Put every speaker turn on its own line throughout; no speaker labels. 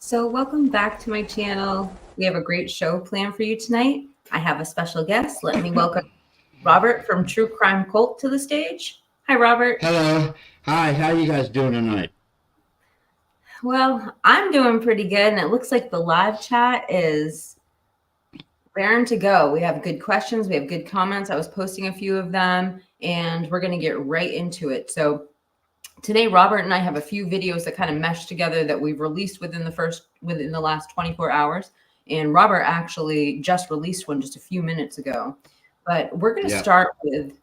So welcome back to my channel. We have a great show planned for you tonight. I have a special guest. Let me welcome Robert from True Crime Cult to the stage. Hi, Robert.
Hello. Hi, how you guys doing tonight?
Well, I'm doing pretty good, and it looks like the live chat is raring to go. We have good questions. We have good comments. I was posting a few of them, and we're going to get right into it. So today, Robert and I have a few videos that kind of mesh together that we've released within the last 24 hours. And Robert actually just released one just a few minutes ago. But we're going to start with,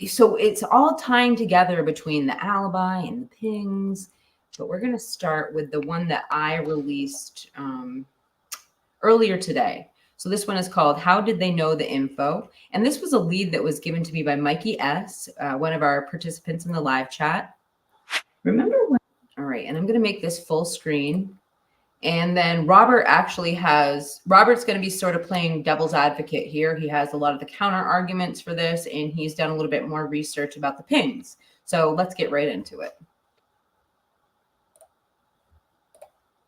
so it's all tying together between the alibi and the pings. But we're going to start with the one that I released earlier today. So this one is called How Did They Know the Info? And this was a lead that was given to me by Mikey S., one of our participants in the live chat. Remember when? All right, and I'm going to make this full screen. And then Robert's going to be sort of playing devil's advocate here. He has a lot of the counter arguments for this, and he's done a little bit more research about the pings. So let's get right into it.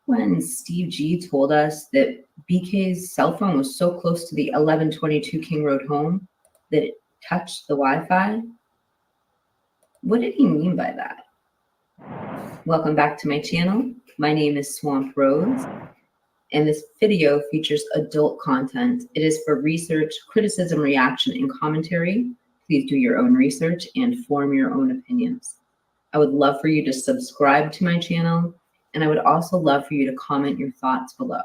When Steve G told us that BK's cell phone was so close to the 1122 King Road home that it touched the Wi-Fi, what did he mean by that? Welcome back to my channel. My name is Swamp Rose, and this video features adult content. It is for research, criticism, reaction, and commentary. Please do your own research and form your own opinions. I would love for you to subscribe to my channel, and I would also love for you to comment your thoughts below.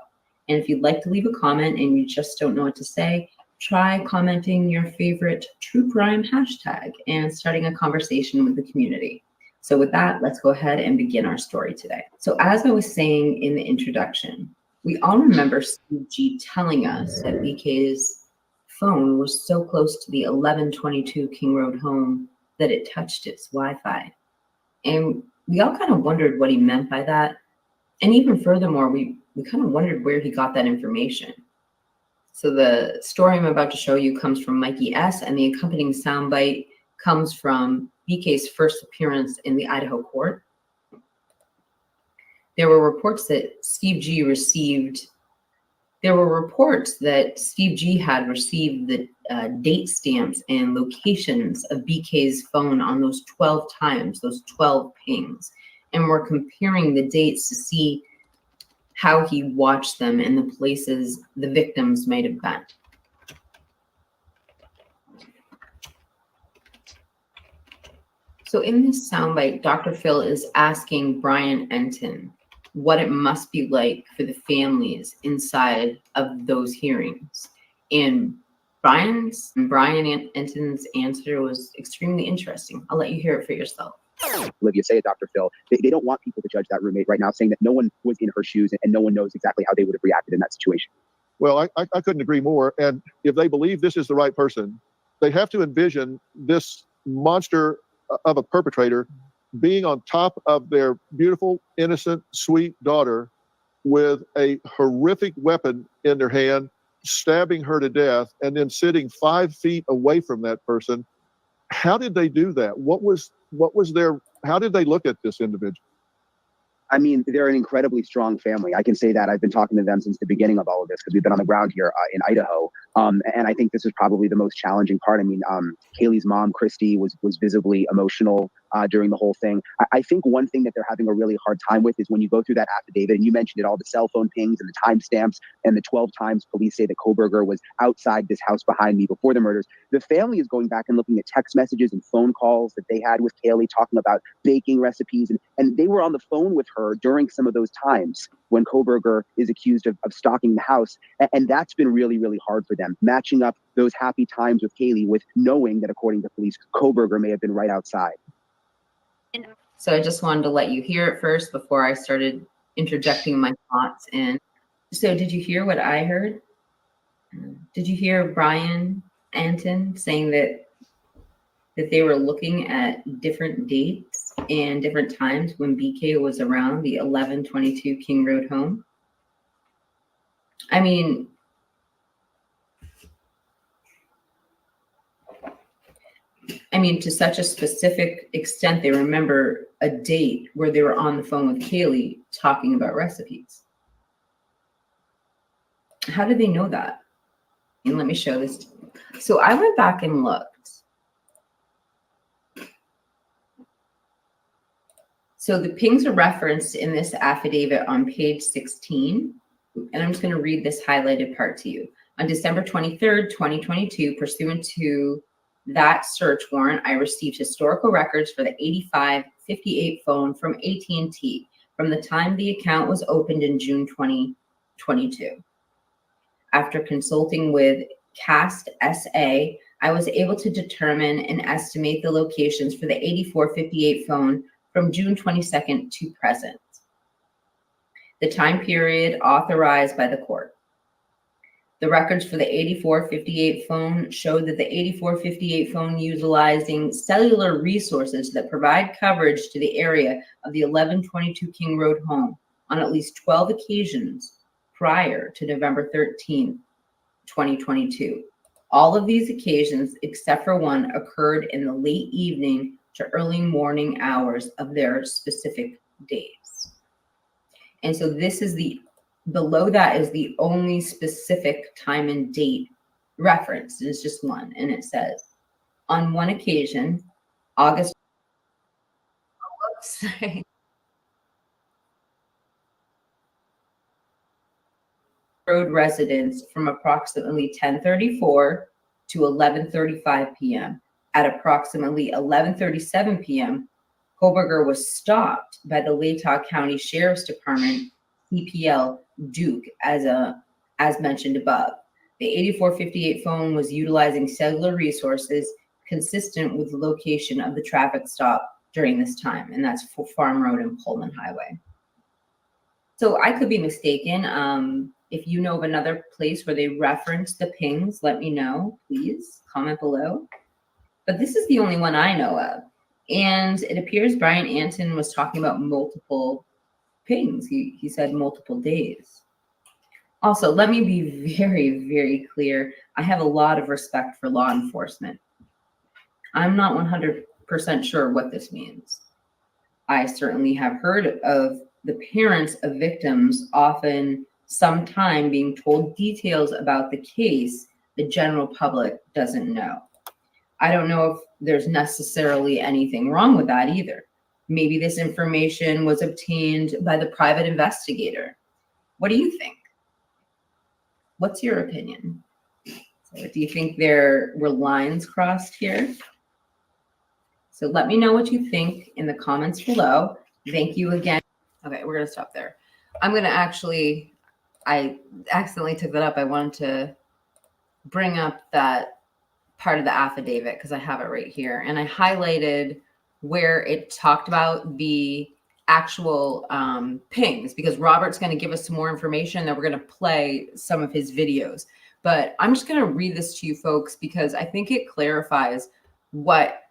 And if you'd like to leave a comment and you just don't know what to say, try commenting your favorite true crime hashtag and starting a conversation with the community. So with that, let's go ahead and begin our story today. So as I was saying in the introduction, we all remember Steve G telling us that BK's phone was so close to the 1122 King Road home that it touched its Wi-Fi. And we all kind of wondered what he meant by that. And even furthermore, we kind of wondered where he got that information. So the story I'm about to show you comes from Mikey S., and the accompanying soundbite comes from BK's first appearance in the Idaho court. There were reports that Steve G had received the date stamps and locations of BK's phone on those 12 times, those 12 pings. And we're comparing the dates to see how he watched them and the places the victims might have been. So in this soundbite, Dr. Phil is asking Brian Enton what it must be like for the families inside of those hearings. And Brian Enton's answer was extremely interesting. I'll let you hear it for yourself.
Olivia, say it, Dr. Phil. They don't want people to judge that roommate right now, saying that no one was in her shoes and no one knows exactly how they would have reacted in that situation.
Well, I couldn't agree more. And if they believe this is the right person, they have to envision this monster of a perpetrator being on top of their beautiful, innocent, sweet daughter with a horrific weapon in their hand, stabbing her to death, and then sitting 5 feet away from that person. How did they do that? How did they look at this individual?
I mean, they're an incredibly strong family. I can say that. I've been talking to them since the beginning of all of this because we've been on the ground here in Idaho. And I think this is probably the most challenging part. I mean, Kaylee's mom, Christy, was visibly emotional during the whole thing. I think one thing that they're having a really hard time with is when you go through that affidavit, and you mentioned it, all the cell phone pings and the timestamps and the 12 times police say that Koberger was outside this house behind me before the murders. The family is going back and looking at text messages and phone calls that they had with Kaylee talking about baking recipes. And they were on the phone with her during some of those times when Koberger is accused of stalking the house. And that's been really, really hard for them, matching up those happy times with Kaylee with knowing that, according to police, Koberger may have been right outside.
So I just wanted to let you hear it first before I started interjecting my thoughts in. So did you hear what I heard? Did you hear Brian Anton saying that they were looking at different dates and different times when BK was around the 1122 King Road home? I mean, to such a specific extent, they remember a date where they were on the phone with Kaylee talking about recipes. How did they know that? And let me show this. So I went back and looked. So the pings are referenced in this affidavit on page 16, and I'm just going to read this highlighted part to you. On December 23rd, 2022, pursuant to that search warrant, I received historical records for the 8558 phone from AT&T from the time the account was opened in June 2022. After consulting with CAST SA, I was able to determine and estimate the locations for the 8458 phone from June 22nd to present, the time period authorized by the court. The records for the 8458 phone showed that the 8458 phone utilizing cellular resources that provide coverage to the area of the 1122 King Road home on at least 12 occasions prior to November 13th, 2022. All of these occasions, except for one, occurred in the late evening to early morning hours of their specific days. And so this is below that is the only specific time and date referenced. It's just one. And it says, on one occasion, August, road residents from approximately 10:34 to 11:35 p.m. At approximately 11:37 p.m., Koberger was stopped by the Latah County Sheriff's Department, CPL Duke, as mentioned above. The 8458 phone was utilizing cellular resources consistent with the location of the traffic stop during this time, and that's for Farm Road and Pullman Highway. So I could be mistaken. If you know of another place where they reference the pings, let me know, please comment below. But this is the only one I know of. And it appears Brian Anton was talking about multiple pings. He said multiple days. Also, let me be very, very clear. I have a lot of respect for law enforcement. I'm not 100% sure what this means. I certainly have heard of the parents of victims often sometime being told details about the case the general public doesn't know. I don't know if there's necessarily anything wrong with that either. Maybe this information was obtained by the private investigator. What do you think? What's your opinion? So do you think there were lines crossed here? So let me know what you think in the comments below. Thank you again. Okay, we're gonna stop there. I accidentally took that up. I wanted to bring up that part of the affidavit because I have it right here. And I highlighted where it talked about the actual pings because Robert's going to give us some more information that we're going to play some of his videos. But I'm just going to read this to you folks because I think it clarifies what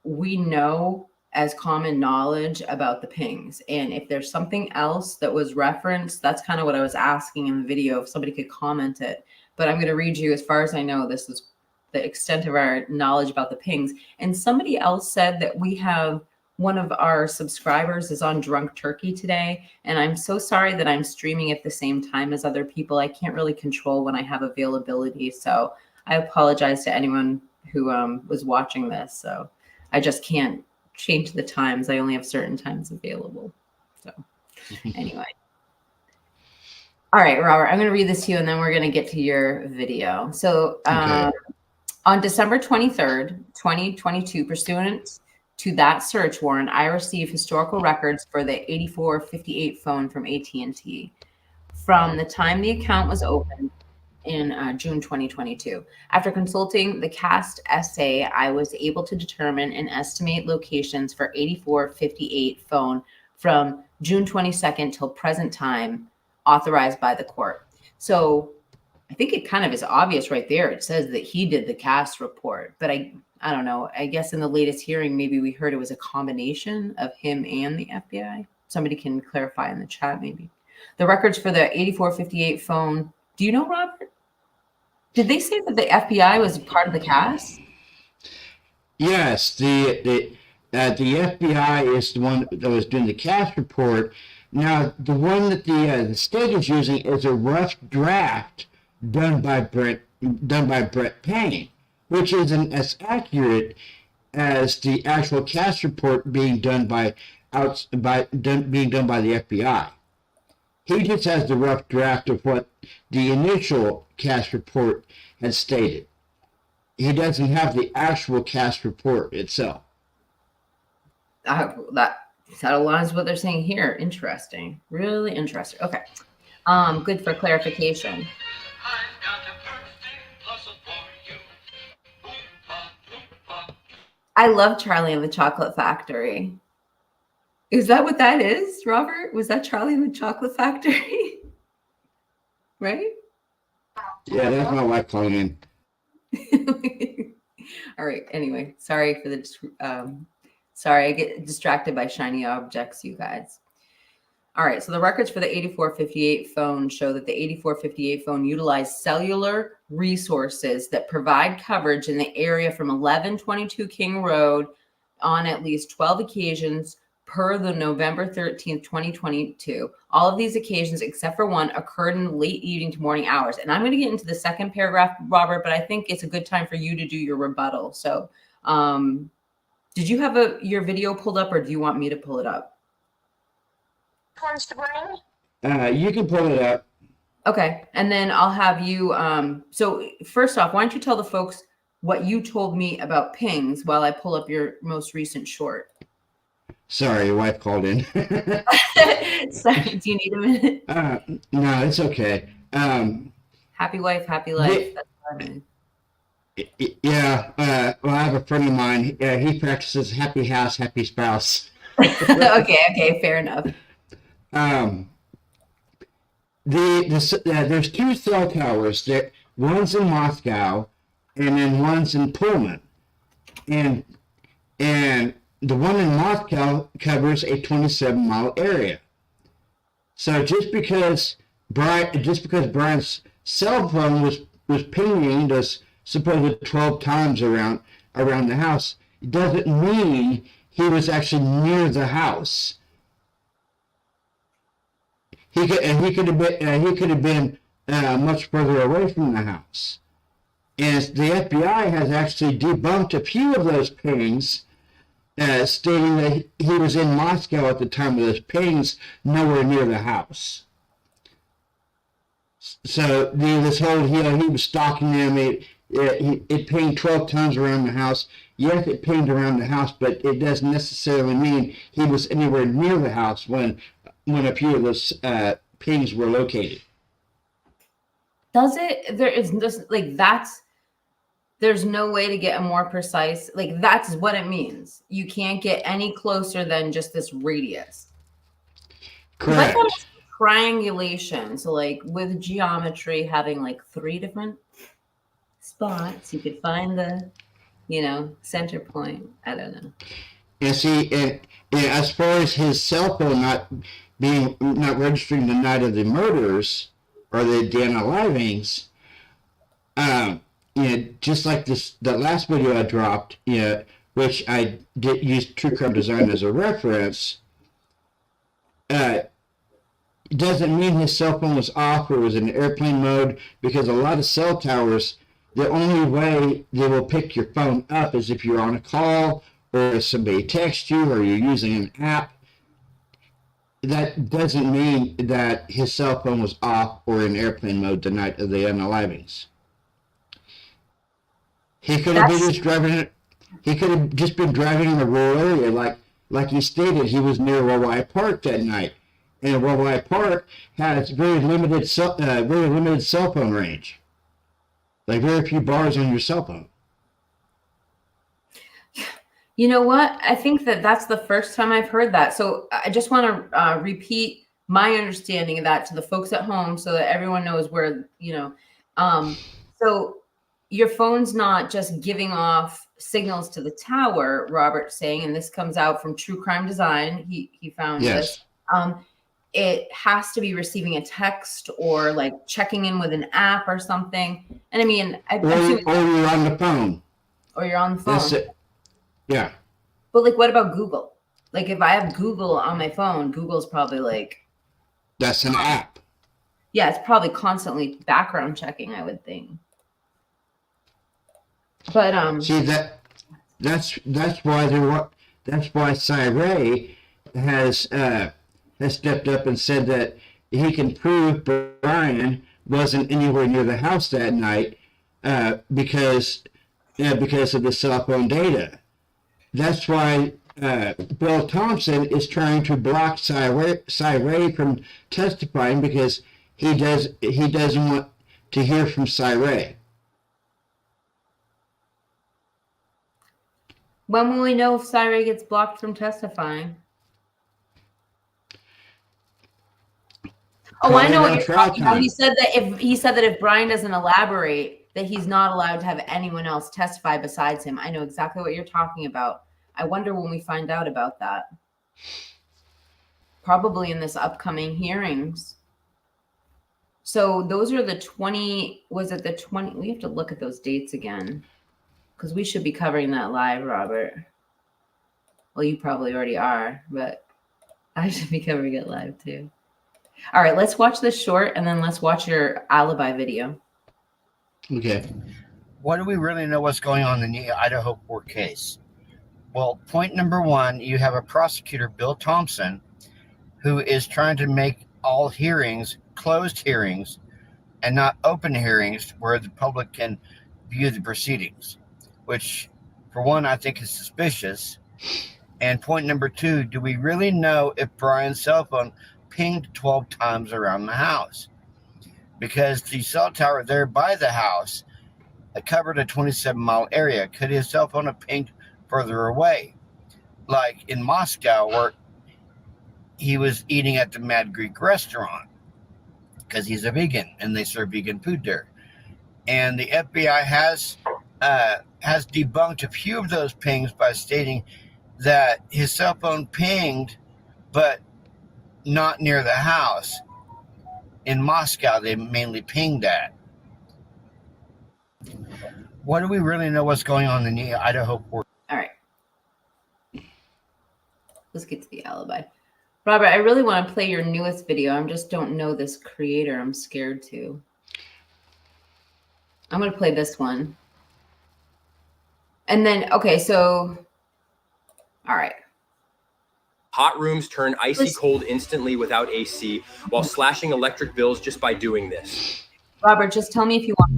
we know as common knowledge about the pings. And if there's something else that was referenced, that's kind of what I was asking in the video, if somebody could comment it. But I'm going to read you, as far as I know, this is the extent of our knowledge about the pings. And somebody else said that we have one of our subscribers is on Drunk Turkey today. And I'm so sorry that I'm streaming at the same time as other people. I can't really control when I have availability. So I apologize to anyone who was watching this. So I just can't change the times. I only have certain times available. So anyway. All right, Robert, I'm going to read this to you and then we're going to get to your video. So
Okay.
on December 23rd, 2022, pursuant to that search warrant, I received historical records for the 8458 phone from AT&T from the time the account was opened in June 2022. After consulting the CAST SA, I was able to determine and estimate locations for 8458 phone from June 22nd till present time authorized by the court. So I think it kind of is obvious right there. It says that he did the CAST report, but I don't know. I guess in the latest hearing, maybe we heard it was a combination of him and the FBI. Somebody can clarify in the chat, maybe. The records for the 8458 phone. Do you know, Robert? Did they say that the FBI was part of the CAST?
Yes, the FBI is the one that was doing the cash report. Now, the one that the state is using is a rough draft done by Brett Payne, which isn't as accurate as the actual cash report being done by the FBI. He just has the rough draft of what the initial cash report had stated. He doesn't have the actual cash report itself.
That aligns with what they're saying here. Interesting. Really interesting. Okay. Good for clarification. I love Charlie and the Chocolate Factory. Is that what that is, Robert? Was that Charlie and the Chocolate Factory? Right?
Yeah, that's my wife calling in.
All right. Anyway, sorry for the sorry, I get distracted by shiny objects, you guys. All right, so the records for the 8458 phone show that the 8458 phone utilized cellular resources that provide coverage in the area from 1122 King Road on at least 12 occasions per the November 13th, 2022. All of these occasions, except for one, occurred in late evening to morning hours. And I'm going to get into the second paragraph, Robert, but I think it's a good time for you to do your rebuttal. So did you have your video pulled up, or do you want me to pull it up?
You can pull it up.
Okay. And then I'll have you. So first off, why don't you tell the folks what you told me about pings while I pull up your most recent short?
Sorry, your wife called in.
Sorry, do you need a minute?
No, it's okay.
Happy wife, happy life. That's what I mean.
Yeah. Well, I have a friend of mine. He practices happy house, happy spouse.
Okay, fair enough.
There's two cell towers. One's in Moscow, and then one's in Pullman, and the one in Moscow covers a 27-mile area. So just because Brian's cell phone was pinging us supposedly 12 times around the house, it doesn't mean he was actually near the house. He could have been much further away from the house. And the FBI has actually debunked a few of those pings, stating that he was in Moscow at the time of those pings, nowhere near the house. So this whole he was stalking them. It pinged 12 times around the house. Yes, it pinged around the house, but it doesn't necessarily mean he was anywhere near the house when a few of those pings were located.
Does it? There's no way to get a more precise, that's what it means. You can't get any closer than just this radius.
Correct.
Triangulation. So with geometry, having 3 different spots, you could find the, center point. I don't know.
And see, and as far as his cell phone not registering the night of the murders or the unalivings, just like the last video I dropped, which I did use True Crime Design as a reference, doesn't mean his cell phone was off or was in airplane mode, because a lot of cell towers, the only way they will pick your phone up is if you're on a call or if somebody texts you or you're using an app. That doesn't mean that his cell phone was off or in airplane mode the night of the unalivings. He could have just been driving in a rural area, like he stated. He was near Walleye Park that night, and Walleye Park has very limited cell phone range, very few bars on your cell phone.
You know what? I think that's the first time I've heard that. So I just want to repeat my understanding of that to the folks at home so that everyone knows where, so your phone's not just giving off signals to the tower, Robert's saying, and this comes out from True Crime Design. He found this. It has to be receiving a text or checking in with an app or something. And I mean,
or you're on the phone.
Or you're on the phone.
That's it. Yeah.
But like, what about Google? Like, if I have Google on my phone, Google's probably like,
That's an app.
yeah, it's probably constantly background checking, I would think. But
See that's why Cyril has stepped up and said that he can prove Brian wasn't anywhere near the house that night because of the cell phone data. That's why Bill Thompson is trying to block Cyril from testifying because he doesn't want to hear from Cyril.
when will we know if Cyril gets blocked from testifying? Oh, I know what you're talking about. He said that if Brian doesn't elaborate, that he's not allowed to have anyone else testify besides him. I know exactly what you're talking about. I wonder when we find out about that. Probably in this upcoming hearings. So those are the 20, was it the 20? We have to look at those dates again because we should be covering that live, Robert. Well, you probably already are, but I should be covering it live too. All right, let's watch this short and then let's watch your alibi video.
Okay.
What do we really know what's going on in the Idaho court case? Well, point number one, you have a prosecutor, Bill Thompson, who is trying to make all hearings closed hearings and not open hearings where the public can view the proceedings, which, for one, I think is suspicious. And point number two, do we really know if Brian's cell phone pinged 12 times around the house? Because the cell tower there by the house covered a 27-mile area. Could his cell phone have pinged further away? Like in Moscow, where he was eating at the Mad Greek restaurant, because he's a vegan and they serve vegan food there. And the FBI has debunked a few of those pings by stating that his cell phone pinged, but not near the house. In Moscow, they mainly pinged at. What do we really know what's going on in the Idaho court?
All right. Let's get to the alibi. Robert, I really want to play your newest video. I just don't know this creator. I'm scared to. I'm going to play this one. And then, okay, so, all right.
Hot rooms turn icy cold instantly without AC while slashing electric bills just by doing this.
Robert, just tell me if you want.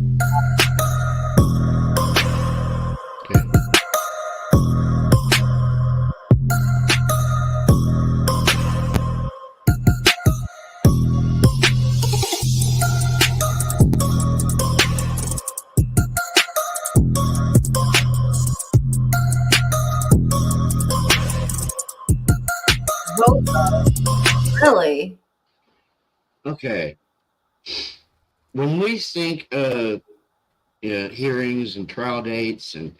Okay.
Really?
Okay. When we think of hearings and trial dates, and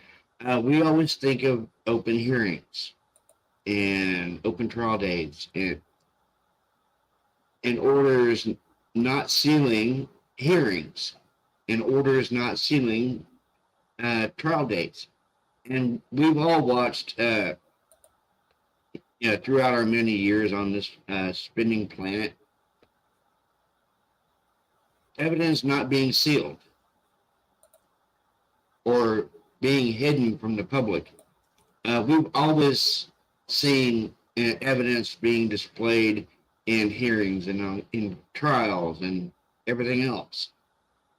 we always think of open hearings and open trial dates and orders not sealing hearings and orders not sealing trial dates. And we've all watched throughout our many years on this spinning planet, evidence not being sealed or being hidden from the public. We've always seen evidence being displayed in hearings and in trials and everything else.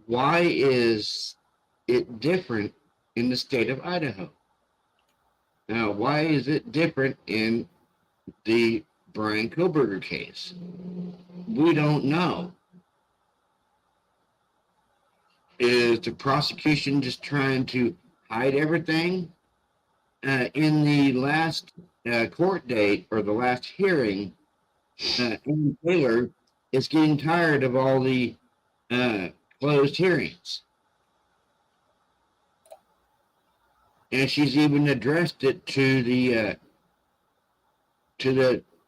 Why is it different in the state of Idaho? Now, why is it different in the Brian Koberger case? We don't know. Is the prosecution just trying to hide everything? In the last court date or the last hearing, Amy Taylor is getting tired of all the closed hearings. And she's even addressed it to the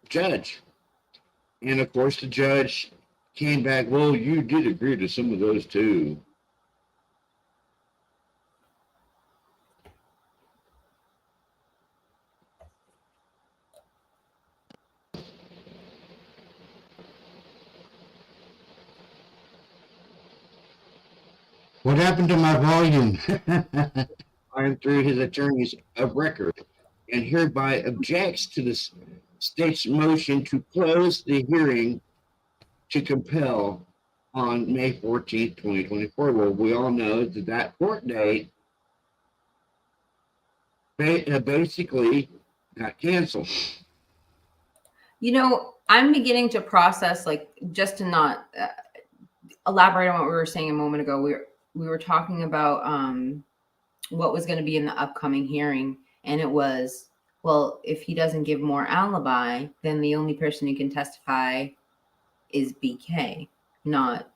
judge. And of course, the judge came back, well, you did agree to some of those too. What happened to my volume? I am through his attorneys of record and hereby objects to the state's motion to close the hearing to compel on May 14th, 2024. Well, we all know that that court date basically got canceled.
You know, I'm beginning to process, like, just to not elaborate on what we were saying a moment ago. We were talking about what was going to be in the upcoming hearing, and it was, well, if he doesn't give more alibi, then the only person who can testify is BK, not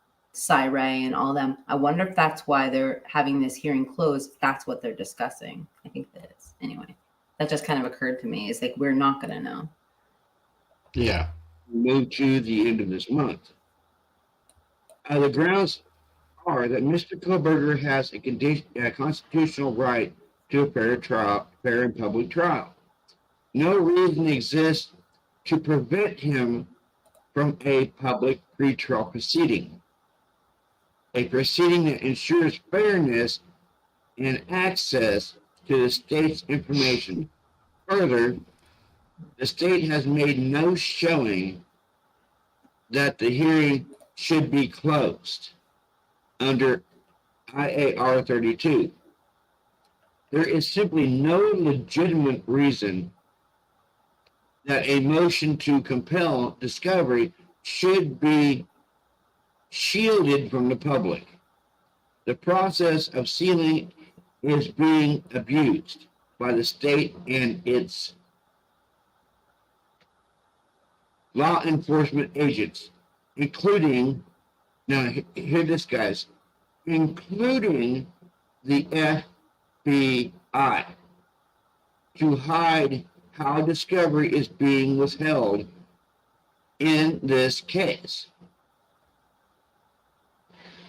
Ray and all them. I wonder if that's why they're having this hearing closed, if that's what they're discussing. I think that is. Anyway, that just kind of occurred to me. It's like, we're not going to know.
Yeah. Move to the end of this month. The grounds are that Mr. Kohlberger has a constitutional right to a fair and public trial. No reason exists to prevent him from a public pretrial proceeding, a proceeding that ensures fairness and access to the state's information. Further, the state has made no showing that the hearing should be closed under IAR 32. There is simply no legitimate reason that a motion to compel discovery should be shielded from the public. The process of sealing is being abused by the state and its law enforcement agents, including, now hear this, guys, including the FBI, to hide how discovery is being withheld in this case.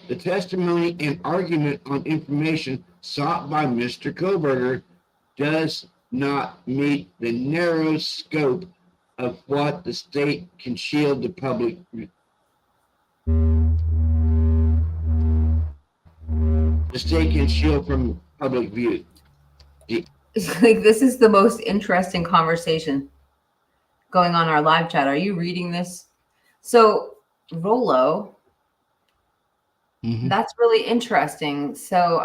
The testimony and argument on information sought by Mr. Kohlberger does not meet the narrow scope of what the state can shield the public. The state can shield from public view.
It's like, this is the most interesting conversation going on our live chat. Are you reading this? So, Rolo, that's really interesting. So,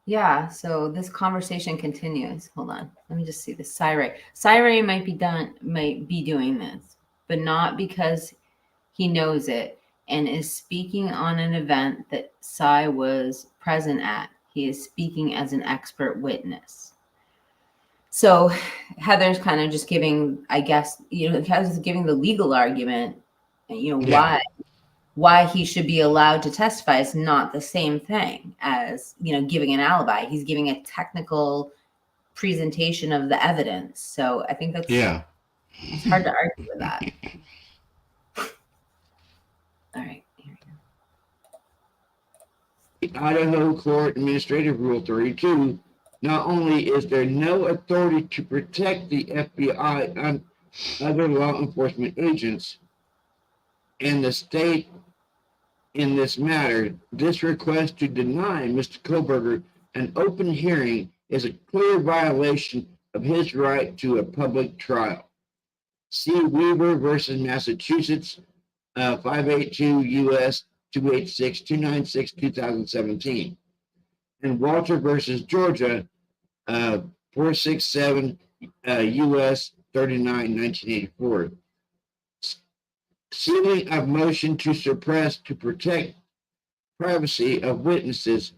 yeah, so this conversation continues. Hold on. Let me just see this. Ray might be doing this, but not because he knows it and is speaking on an event that Cy was present at. He is speaking as an expert witness. So Heather's kind of just giving, I guess, Heather's giving the legal argument, why he should be allowed to testify is not the same thing as, giving an alibi. He's giving a technical presentation of the evidence. So I think that's, it's hard to argue with that. All right.
The Idaho Court Administrative Rule 32, not only is there no authority to protect the FBI and other law enforcement agents and the state in this matter, this request to deny Mr. Kohlberger an open hearing is a clear violation of his right to a public trial. See Weaver versus Massachusetts, 582 U.S. 286 2017, and Walter versus Georgia, 467 U.S. 39 1984. Sealing of motion to suppress to protect privacy of witnesses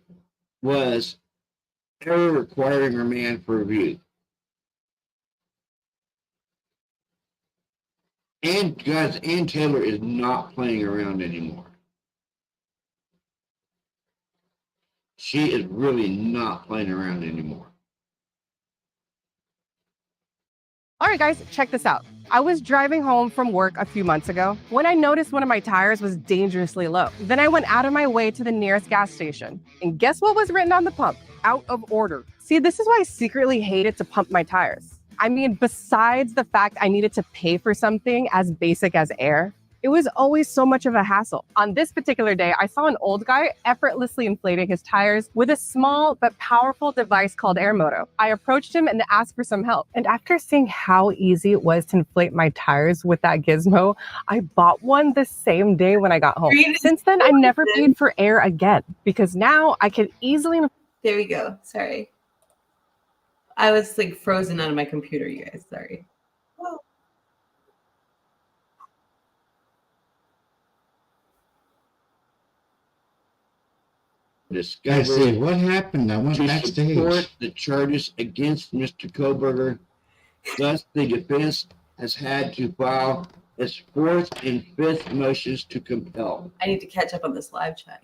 was error requiring remand for review. And guys, Ann Taylor is not playing around anymore. She is really not playing around anymore.
All right, guys, check this out. I was driving home from work a few months ago when I noticed one of my tires was dangerously low. Then I went out of my way to the nearest gas station. And guess what was written on the pump? Out of order. See, this is why I secretly hated to pump my tires. I mean, besides the fact I needed to pay for something as basic as air, It was always so much of a hassle. On this particular day, I saw an old guy effortlessly inflating his tires with a small but powerful device called Airmoto. I approached him and asked for some help. And after seeing how easy it was to inflate my tires with that gizmo, I bought one the same day when I got home. Since then, I never paid for air again because now I can easily...
There we go. Sorry. I was like frozen out of my computer, you guys. Sorry.
I
Discovery
see what happened. I went
to
backstage.
support the charges against Mr. Koberger. Thus, the defense has had to file its fourth and fifth motions to compel.
I need to catch up on this live chat.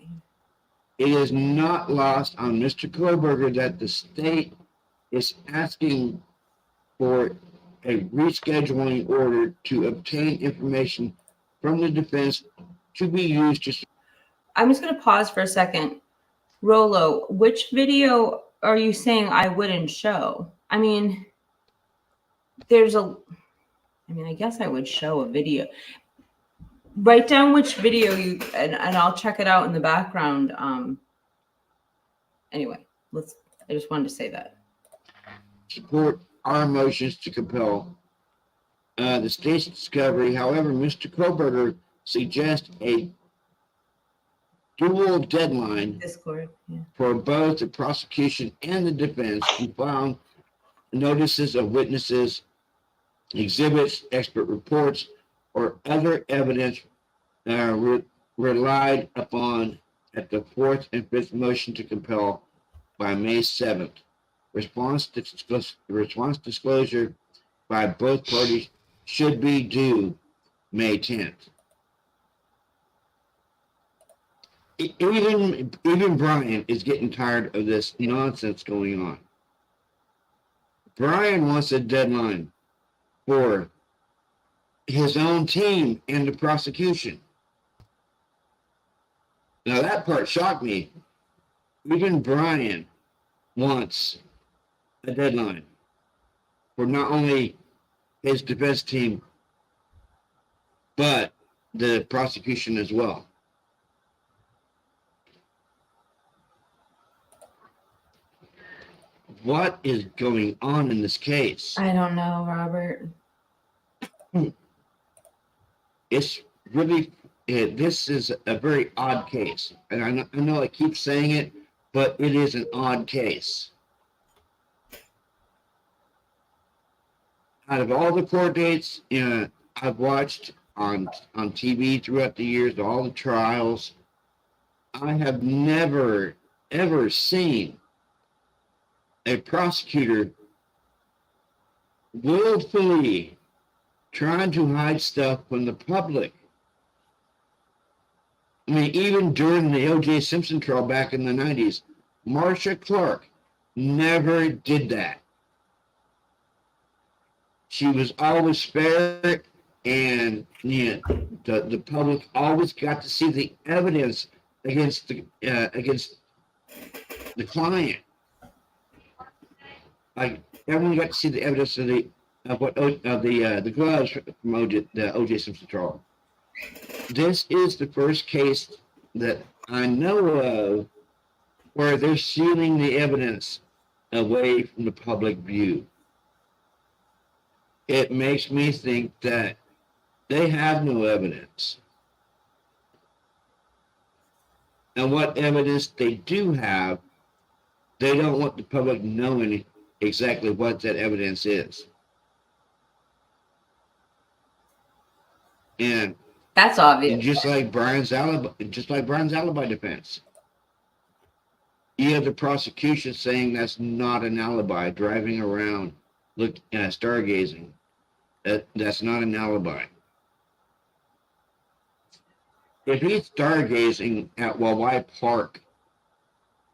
It is not lost on Mr. Koberger that the state is asking for a rescheduling order to obtain information from the defense to be used to...
I'm just going to pause for a second. Rolo, which video are you saying I wouldn't show? I mean, I guess I would show a video. Write down which video and I'll check it out in the background. Anyway, I just wanted to say that.
Support our motions to compel the state's discovery. However, Mr. Koberger suggests a dual deadline
Discord. Yeah.
for both the prosecution and the defense to file notices of witnesses, exhibits, expert reports, or other evidence relied upon at the fourth and fifth motion to compel by May 7th. Response disclosure by both parties should be due May 10th. Even Brian is getting tired of this nonsense going on. Brian wants a deadline for his own team and the prosecution. Now that part shocked me. Even Brian wants a deadline for not only his defense team, but the prosecution as well. What is going on in this case?
I don't know, Robert.
It's really, this is a very odd case. And I know I keep saying it, but it is an odd case. Out of all the court dates I've watched on TV throughout the years, all the trials, I have never, ever seen a prosecutor willfully trying to hide stuff from the public. I mean, even during the O.J. Simpson trial back in the 90s, Marcia Clark never did that. She was always fair, and the public always got to see the evidence against the client. Like everyone got to see the evidence of the gloves from the O.J. Simpson trial. This is the first case that I know of where they're sealing the evidence away from the public view. It makes me think that they have no evidence. And what evidence they do have, they don't want the public knowing exactly what that evidence is. And
That's obvious.
just like Brian's alibi defense. You have the prosecution saying that's not an alibi, driving around, stargazing. That's not an alibi. If he's stargazing at Wawai Park,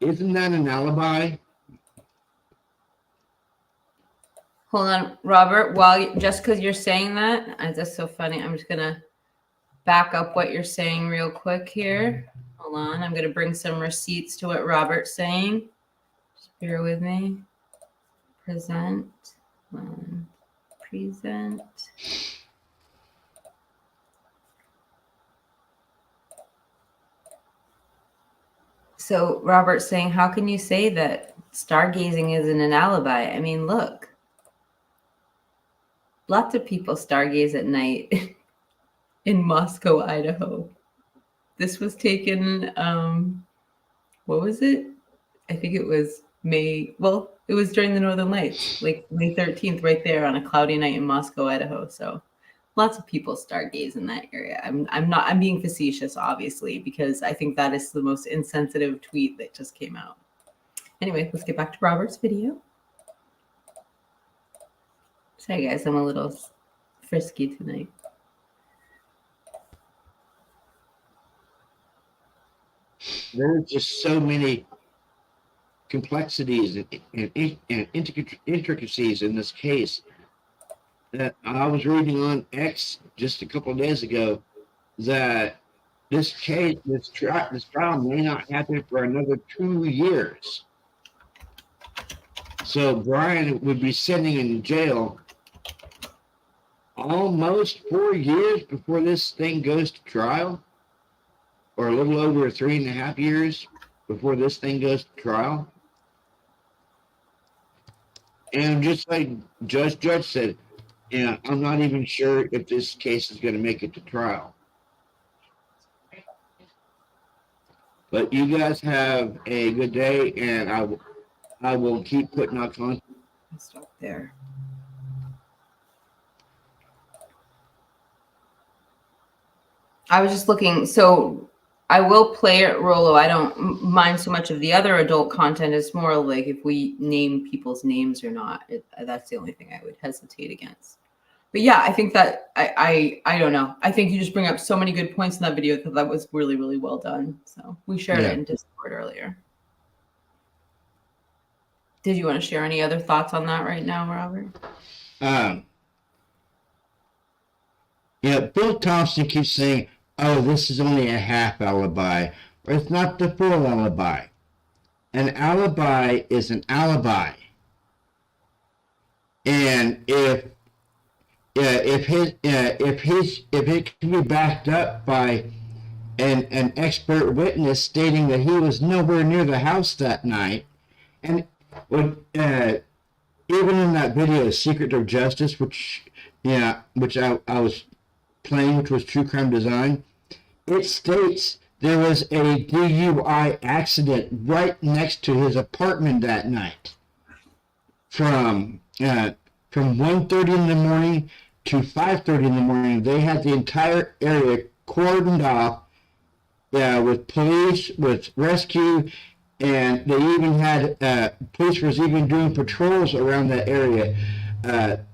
isn't that an alibi?
Hold on, Robert. Just because you're saying that, that's so funny. I'm just gonna back up what you're saying real quick here. Hold on. I'm gonna bring some receipts to what Robert's saying. Just bear with me. Present. Present. So Robert's saying, how can you say that stargazing isn't an alibi? I mean, look, lots of people stargaze at night in Moscow, Idaho. This was taken, what was it? I think it was May. Well, it was during the Northern Lights, like May 13th, right there on a cloudy night in Moscow, Idaho. So lots of people stargaze in that area. I'm being facetious, obviously, because I think that is the most insensitive tweet that just came out. Anyway, let's get back to Robert's video. Sorry, guys, I'm a little frisky tonight.
There's just so many complexities and intricacies in this case that I was reading on X just a couple of days ago that this trial may not happen for another 2 years. So Brian would be sitting in jail almost 4 years before this thing goes to trial, or a little over 3.5 years before this thing goes to trial. And just like Judge said, yeah, I'm not even sure if this case is going to make it to trial. But you guys have a good day, and I will keep putting out content.
Stop there. I was just looking. So I will play it, Rolo. I don't mind so much of the other adult content. It's more like if we name people's names or not. That's the only thing I would hesitate against. But yeah, I think that I don't know. I think you just bring up so many good points in that video that was really, really well done. So we shared it in Discord earlier. Did you want to share any other thoughts on that right now, Robert?
Bill Thompson keeps saying, oh, this is only a half alibi, or it's not the full alibi. An alibi is an alibi. And if it can be backed up by an expert witness stating that he was nowhere near the house that night, and even in that video, Secret of Justice, which I was playing, which was True Crime Design, it states there was a DUI accident right next to his apartment that night. From 1:30 in the morning to 5:30 in the morning, they had the entire area cordoned off with police, with rescue, and they even had police was even doing patrols around that area,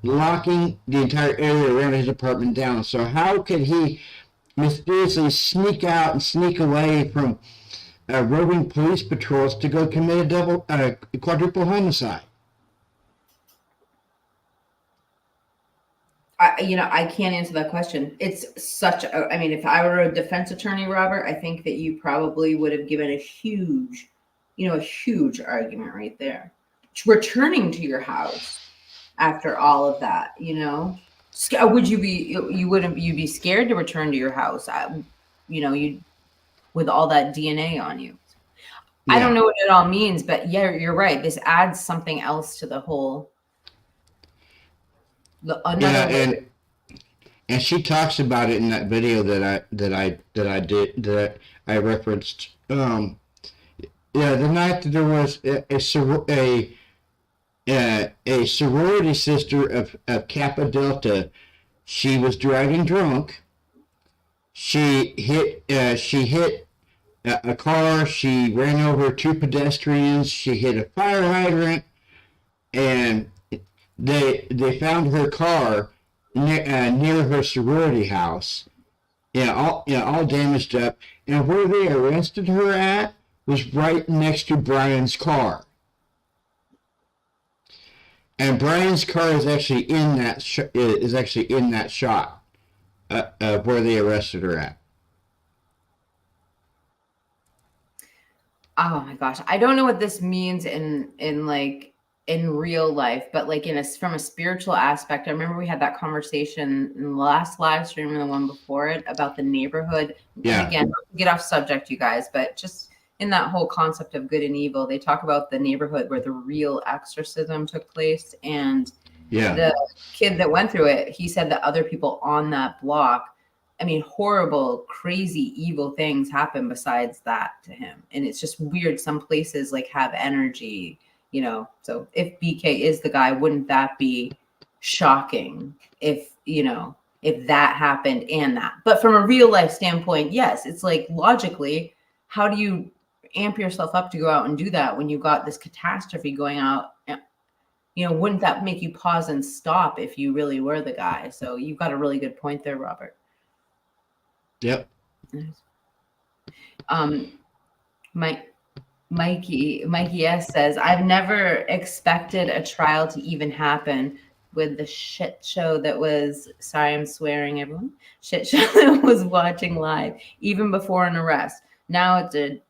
locking the entire area around his apartment down. So how could he mysteriously sneak out and sneak away from roving police patrols to go commit a quadruple homicide?
I can't answer that question. It's such a, I mean, if I were a defense attorney, Robert, I think that you probably would have given a huge argument right there. Returning to your house after all of that, would you be scared to return to your house? You with all that DNA on you. Yeah. I don't know what it all means, but yeah, you're right. This adds something else to the whole.
And she talks about it in that video that I referenced. The night that there was a sorority sister of Kappa Delta, she was driving drunk. She hit a car. She ran over 2 pedestrians. She hit a fire hydrant, and they found her car near her sorority house, all damaged up. And where they arrested her at was right next to Brian's car. And Brian's car is actually in that shot of where they arrested her at.
Oh my gosh, I don't know what this means in real life, but from a spiritual aspect. I remember we had that conversation in the last live stream and the one before it about the neighborhood.
Yeah.
And again, not to get off subject, you guys, but just in that whole concept of good and evil, they talk about the neighborhood where the real exorcism took place. And
Yeah.
the kid that went through it, he said that other people on that block, I mean, horrible, crazy, evil things happen besides that to him. And it's just weird. Some places like have energy, you know. So if BK is the guy, wouldn't that be shocking if, you know, if that happened and that? But from a real life standpoint, yes, it's like logically, how do you amp yourself up to go out and do that when you got this catastrophe going out? You know, wouldn't that make you pause and stop if you really were the guy? So you've got a really good point there, Robert.
Yep.
Mikey S says, I've never expected a trial to even happen with the shit show that was, sorry, I'm swearing, everyone, shit show that was watching live, even before an arrest. Now it's a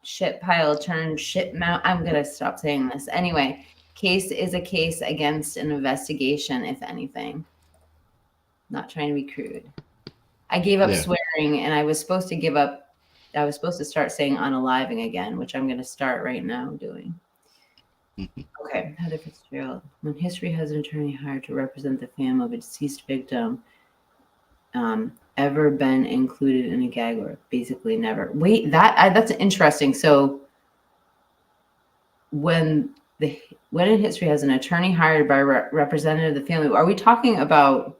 shit pile turned shit mount. I'm going to stop saying this. Anyway, case is a case against an investigation, if anything. Not trying to be crude. I gave up swearing, and I was supposed to start saying unaliving again, which I'm going to start right now doing. Okay, Heather Fitzgerald. When history has an attorney hired to represent the family of a deceased victim, ever been included in a gag order? Basically never. Wait, that's interesting. So when in history has an attorney hired by a representative of the family, are we talking about,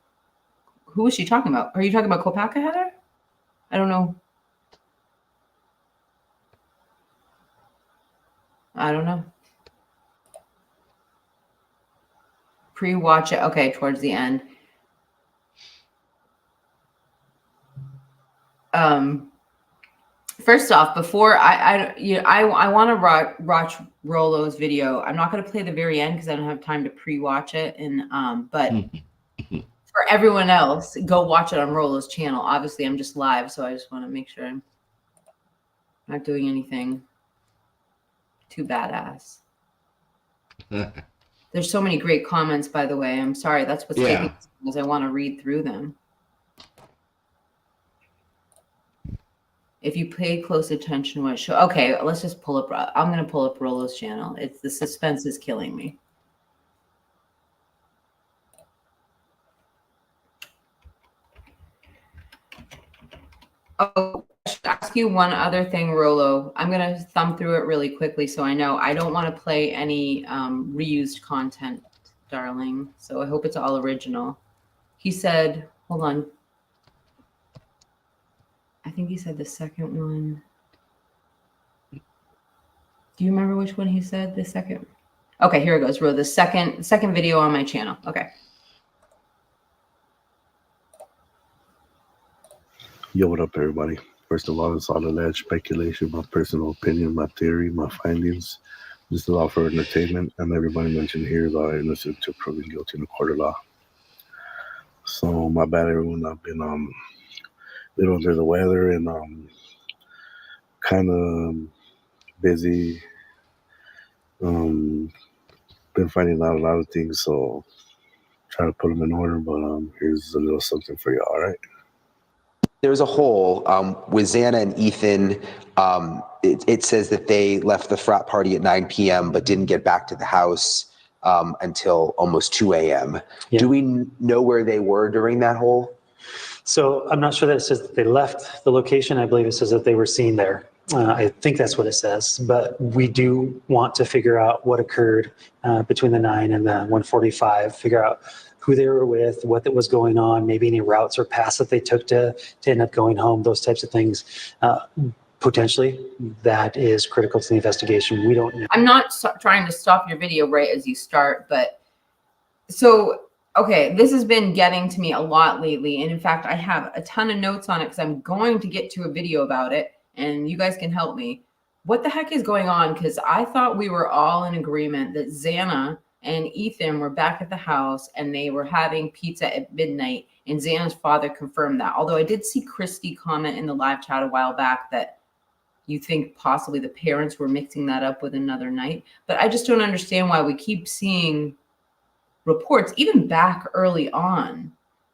who is she talking about? Are you talking about Kopaka, Heather? I don't know. I don't know. Pre-watch it. Okay, towards the end. First off, before I want to watch Rolo's video. I'm not going to play the very end because I don't have time to pre-watch it. And but for everyone else, go watch it on Rolo's channel. Obviously, I'm just live, so I just want to make sure I'm not doing anything too badass. There's so many great comments, by the way. I'm sorry. That's what's taking because I want to read through them. If you pay close attention, what show? Okay, let's just pull up. I'm going to pull up Rolo's channel. It's the suspense is killing me. Oh, I should ask you one other thing, Rolo. I'm going to thumb through it really quickly so I know. I don't want to play any reused content, darling. So I hope it's all original. He said, hold on. I think he said the second one. Do you remember which one he said? The second? Okay, here it goes, Ro. The second video on my channel. Okay.
Yo, what up, everybody? First of all, it's all alleged speculation, my personal opinion, my theory, my findings. This is all for entertainment, and everybody mentioned here is all innocent to proven guilty in a court of law. So, my bad, everyone. I've been a little under the weather and kind of busy. Been finding out a lot of things, so try to put them in order. But here's a little something for you. All right.
There's a hole with Xana and Ethan. It says that they left the frat party at 9 p.m. but didn't get back to the house until almost 2 a.m. Yeah. Do we know where they were during that hole?
So I'm not sure that it says that they left the location. I believe it says that they were seen there. I think that's what it says. But we do want to figure out what occurred between the 9 and the 1:45, figure out who they were with, what was going on, maybe any routes or paths that they took to end up going home, those types of things. Potentially, that is critical to the investigation. We don't know.
I'm not trying to stop your video right as you start, but so, okay, this has been getting to me a lot lately. And in fact, I have a ton of notes on it because I'm going to get to a video about it and you guys can help me. What the heck is going on? Because I thought we were all in agreement that Xana and Ethan were back at the house and they were having pizza at midnight, and Xana's father confirmed that. Although I did see Christy comment in the live chat a while back that you think possibly the parents were mixing that up with another night. But I just don't understand why we keep seeing reports, even back early on,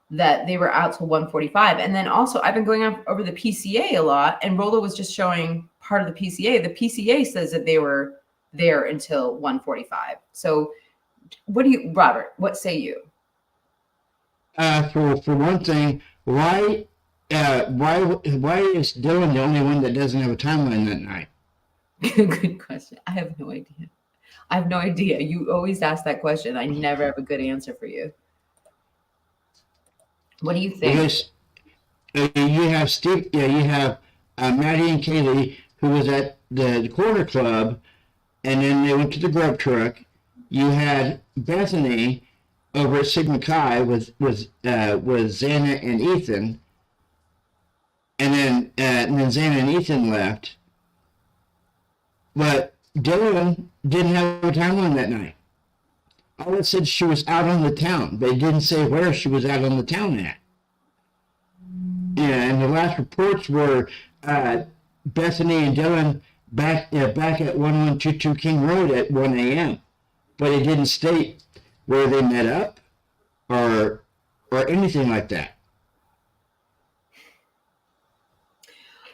that they were out till 1:45. And then also I've been going over the PCA a lot, and Rolo was just showing part of the PCA. The PCA says that they were there until 1:45. So what do you, Robert, what say you?
For one thing, why is Dylan the only one that doesn't have a timeline that night?
Good question. I have no idea. I have no idea. You always ask that question. I never have a good answer for you. What do you think?
Because you have Steve, yeah, you have Maddie and Kaylee, who was at the corner club, and then they went to the grub truck. You had Bethany over at Sigma Chi with Xana and Ethan, and then Xana and Ethan left. But Dylan didn't have a timeline that night. All it said she was out on the town. They didn't say where she was out on the town at. Yeah, and the last reports were Bethany and Dylan back at 1122 King Road at 1 a.m. But it didn't state where they met up or anything like that.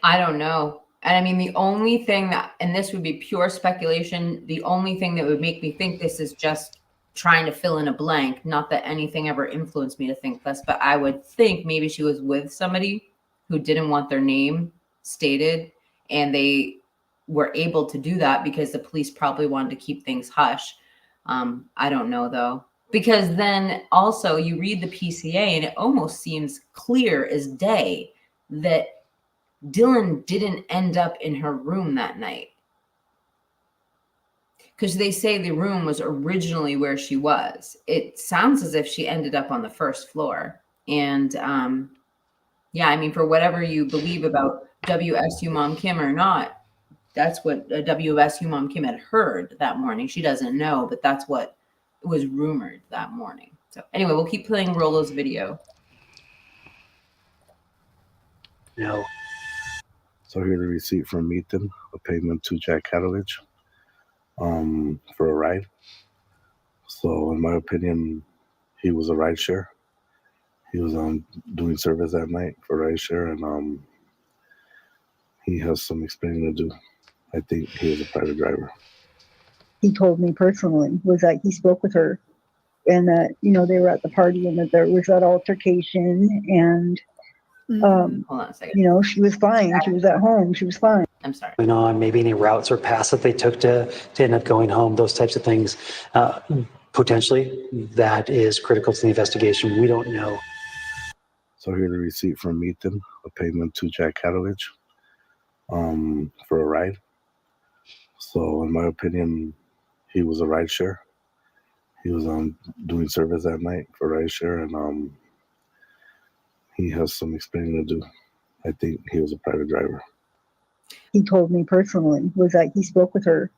I don't know. And I mean, the only thing that, and this would be pure speculation, the only thing that would make me think this is just trying to fill in a blank, not that anything ever influenced me to think this, but I would think maybe she was with somebody who didn't want their name stated, and they were able to do that because the police probably wanted to keep things hush. I don't know though, because then also you read the PCA and it almost seems clear as day that Dylan didn't end up in her room that night. Because they say the room was originally where she was. It sounds as if she ended up on the first floor. And yeah, I mean, for whatever you believe about WSU Mom Kim or not, that's what WSU Mom Kim had heard that morning. She doesn't know, but that's what was rumored that morning. So anyway, we'll keep playing Rollo's video.
No.
So here's the receipt from Ethan, a payment to Jack Catalyst for a ride. So in my opinion, he was a rideshare. He was doing service that night for rideshare, and he has some explaining to do. I think he was a private driver.
He told me personally was that he spoke with her, and that they were at the party, and that there was that altercation, and
Hold on a second.
she was fine. She was at home. She was fine.
I'm sorry.
Going on, maybe any routes or paths that they took to end up going home, those types of things. Potentially, that is critical to the investigation. We don't know.
So here's the receipt from Ethan, a payment to Jack Catalyst for a ride. So in my opinion, he was a rideshare. He was doing service that night for rideshare, and he has some explaining to do. I think he was a private driver.
He told me personally was that he spoke with her,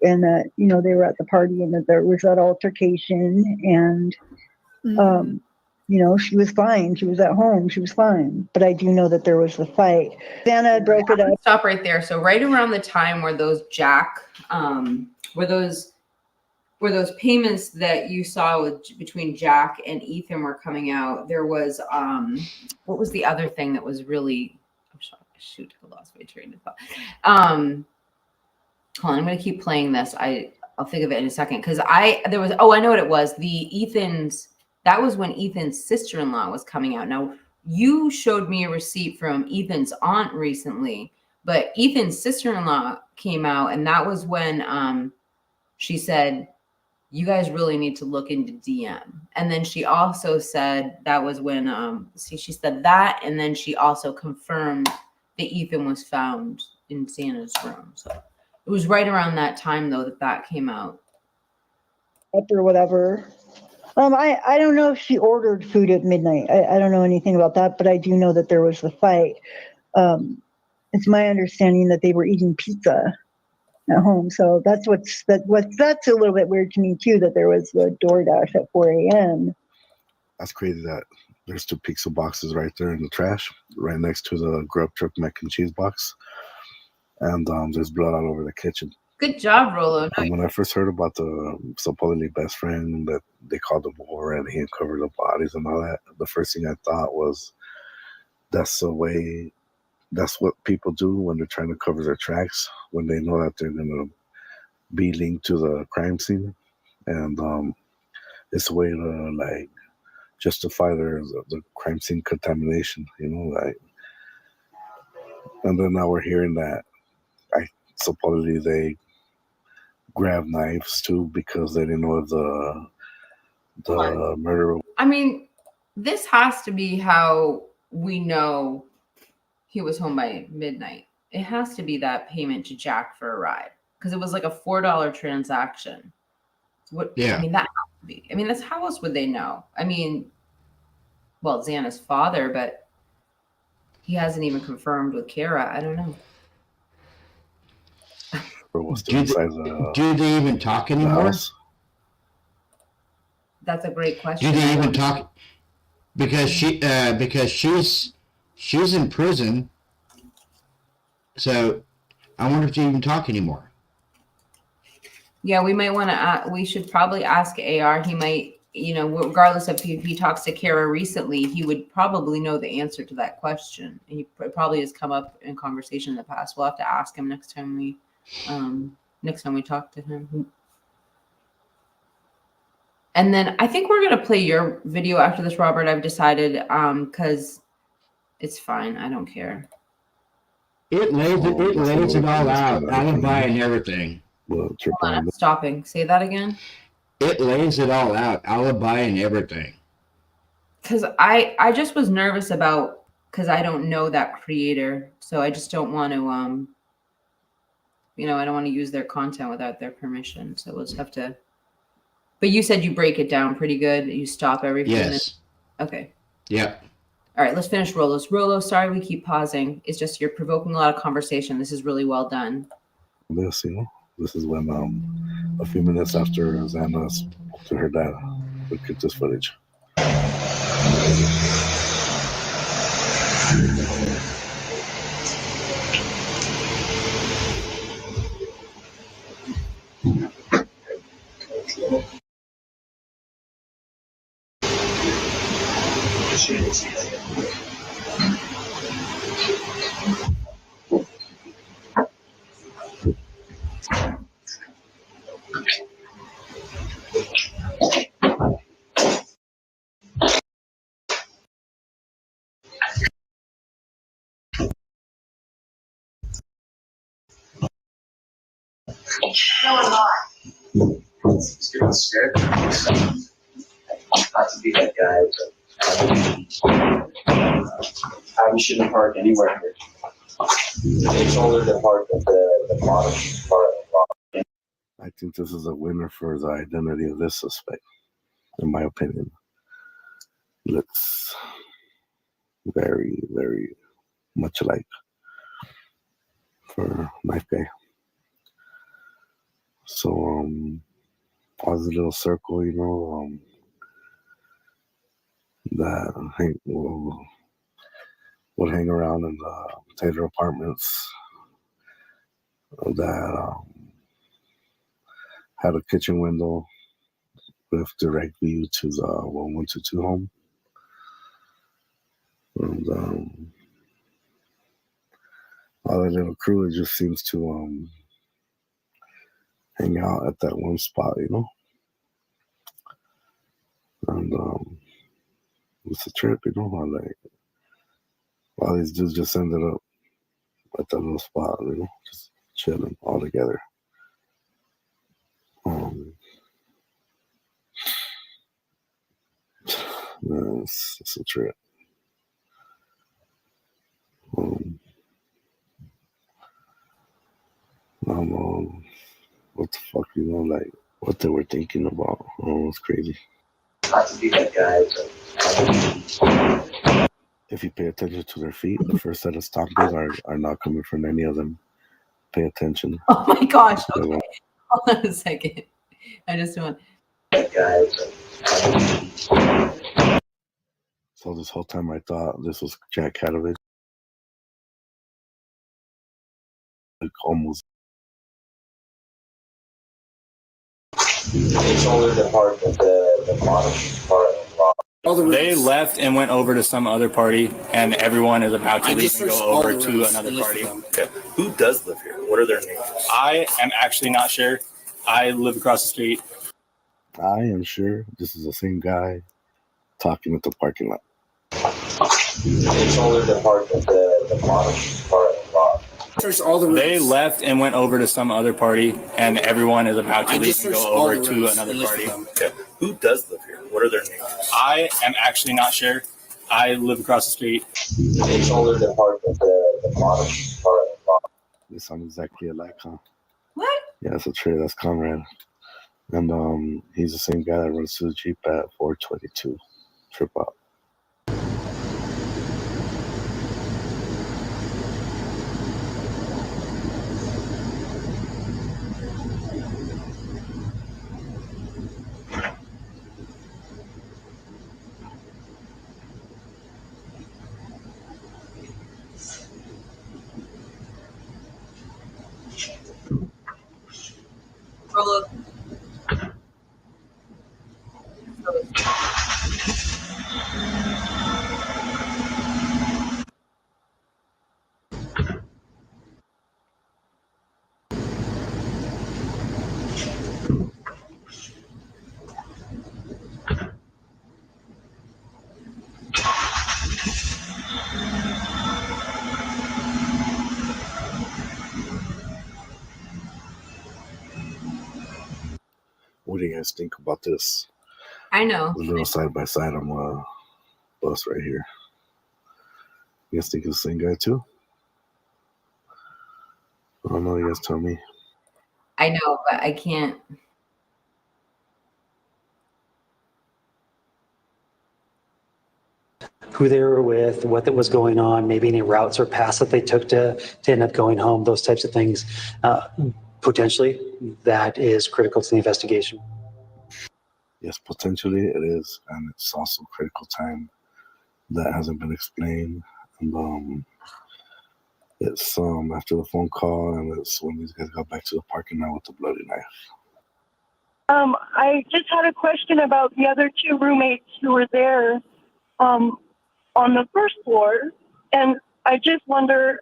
and that they were at the party, and that there was that altercation, and she was fine. She was at home. She was fine. But I do know that there was the fight. Xana broke it up.
Stop right there. So right around the time where those where those payments that you saw between Jack and Ethan were coming out, there was what was the other thing that was really, shoot, I lost my train of thought. Hold on, I'm gonna keep playing this. I'll think of it in a second, because I know what it was. That was when Ethan's sister-in-law was coming out. Now, you showed me a receipt from Ethan's aunt recently, but Ethan's sister-in-law came out, and that was when she said, you guys really need to look into DM. And then she also said that was when, she said that, and then she also confirmed that Ethan was found in Santa's room. So it was right around that time, though, that came out.
Or whatever. I don't know if she ordered food at midnight. I don't know anything about that, but I do know that there was the fight. It's my understanding that they were eating pizza at home. So that's that's a little bit weird to me too, that there was the DoorDash at 4 a.m.
That's crazy that there's 2 pizza boxes right there in the trash, right next to the grub truck mac and cheese box. And there's blood all over the kitchen.
Good job, Rollo.
When I first heard about the supposedly best friend that they called him over and he uncovered the bodies and all that, the first thing I thought was, that's the way that's what people do when they're trying to cover their tracks, when they know that they're gonna be linked to the crime scene, and it's a way to like justify the crime scene contamination, you know, like. And then now we're hearing that supposedly they grab knives too because they didn't know if the murderer.
I mean, this has to be how we know he was home by midnight. It has to be that payment to Jack for a ride because it was like a $4 transaction. What?
Yeah.
I mean, that has to be. I mean, that's how else would they know? I mean, well, Xana's father, but he hasn't even confirmed with Kara. I don't know.
Do they even talk anymore?
That's a great question.
Do they even talk? Because she's in prison. So I wonder if they even talk anymore.
Yeah, we might want to. We should probably ask AR. He might, you know, regardless of if he talks to Kara recently, he would probably know the answer to that question. He probably has come up in conversation in the past. We'll have to ask him next time we talk to him. And then I think we're gonna play your video after this, Robert. I've decided, because it's fine. I don't care.
It lays it all out, alibi and everything.
Hold on, I'm stopping. Say that again.
It lays it all out, alibi and everything.
Because I just was nervous about, because I don't know that creator, so I just don't want to you know, I don't want to use their content without their permission. So we'll just have to. But you said you break it down pretty good. You stop every few minutes. Okay.
Yep.
All right, let's finish Rolo's. Rolo, sorry we keep pausing. It's just you're provoking a lot of conversation. This is really well done.
This, you know, this is when a few minutes after Xana spoke to her dad, we get this footage.
No, I'm not. It's getting scared. Not to be that guy, but we shouldn't park anywhere here. It's only the park at the bottom part.
I think this is a winner for the identity of this suspect, in my opinion. Looks very, very much alike for Knife Guy. So, all this little circle, you know, that would hang around in the Taylor apartments that had a kitchen window with direct view to the 1122 home. And all the little crew, it just seems to hang out at that one spot, you know. And it's a trip, you know. Like all these dudes just ended up at that little spot, you know, just chilling all together. It's a trip. I don't know what the fuck, you know, like what they were thinking about. It's crazy.
Not to be that guy, but
if you pay attention to their feet, the first set of stompers are not coming from any of them. Pay attention.
Oh my gosh. Okay. Hold on a second. I just want.
So this whole time I thought this was Jack Hadovich. Like almost.
It's only the part of the bottom part.
They left and went over to some other party, and everyone is about to leave and go over to another party.
Okay. Who does live here? What are their names?
I am actually not sure. I live across the street.
I am sure this is the same guy talking at the parking lot.
They shouldered the part of the bottom part of the lot.
They left and went over to some other party, and everyone is about to leave and go over to another party.
Okay. Who does live here? What are their names?
I am actually not sure. I live across the street.
They shouldered the part of the bottom part of the lot.
They sound exactly alike, huh?
What?
Yeah, that's a trade. That's Conrad. And he's the same guy that runs to the Jeep at 422. Trip out.
Rolo.
What do you guys think about this?
I know.
The little side by side on the bus right here. You guys think it's the same guy too? I don't know. You guys tell me.
I know, but I can't.
Who they were with, what that was going on, maybe any routes or paths that they took to end up going home, those types of things. Potentially, that is critical to the investigation.
Yes, potentially it is, and it's also critical time that hasn't been explained. And it's after the phone call, and it's when these guys got back to the parking lot with the bloody knife.
I just had a question about the other two roommates who were there on the first floor, and I just wonder,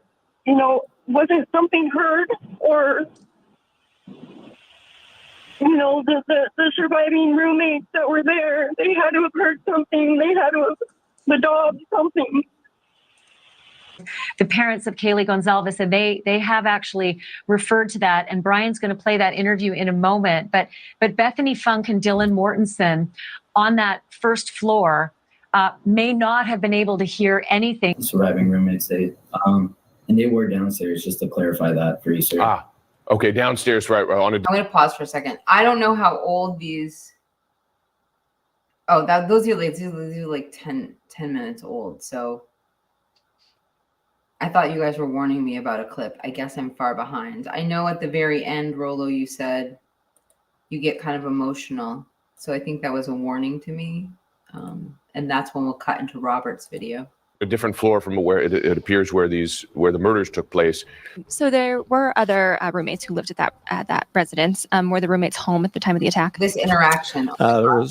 wasn't something heard, or the surviving roommates that were there, they had to have heard something, they had to have the dog something.
The parents of Kaylee Gonzalez, and they have actually referred to that, and Brian's going to play that interview in a moment. But Bethany Funk and Dylan Mortensen on that first floor may not have been able to hear anything.
Surviving roommates, and they were downstairs, just to clarify that for you, sir.
Okay, downstairs, right on a.
I'm going to pause for a second. I don't know how old these. Oh, those are like 10 minutes old. So I thought you guys were warning me about a clip. I guess I'm far behind. I know at the very end, Rolo, you said you get kind of emotional. So I think that was a warning to me. And that's when we'll cut into Robert's video.
A different floor from where it appears where the murders took place.
So there were other roommates who lived at that residence. Were the roommates home at the time of the attack?
This interaction.
There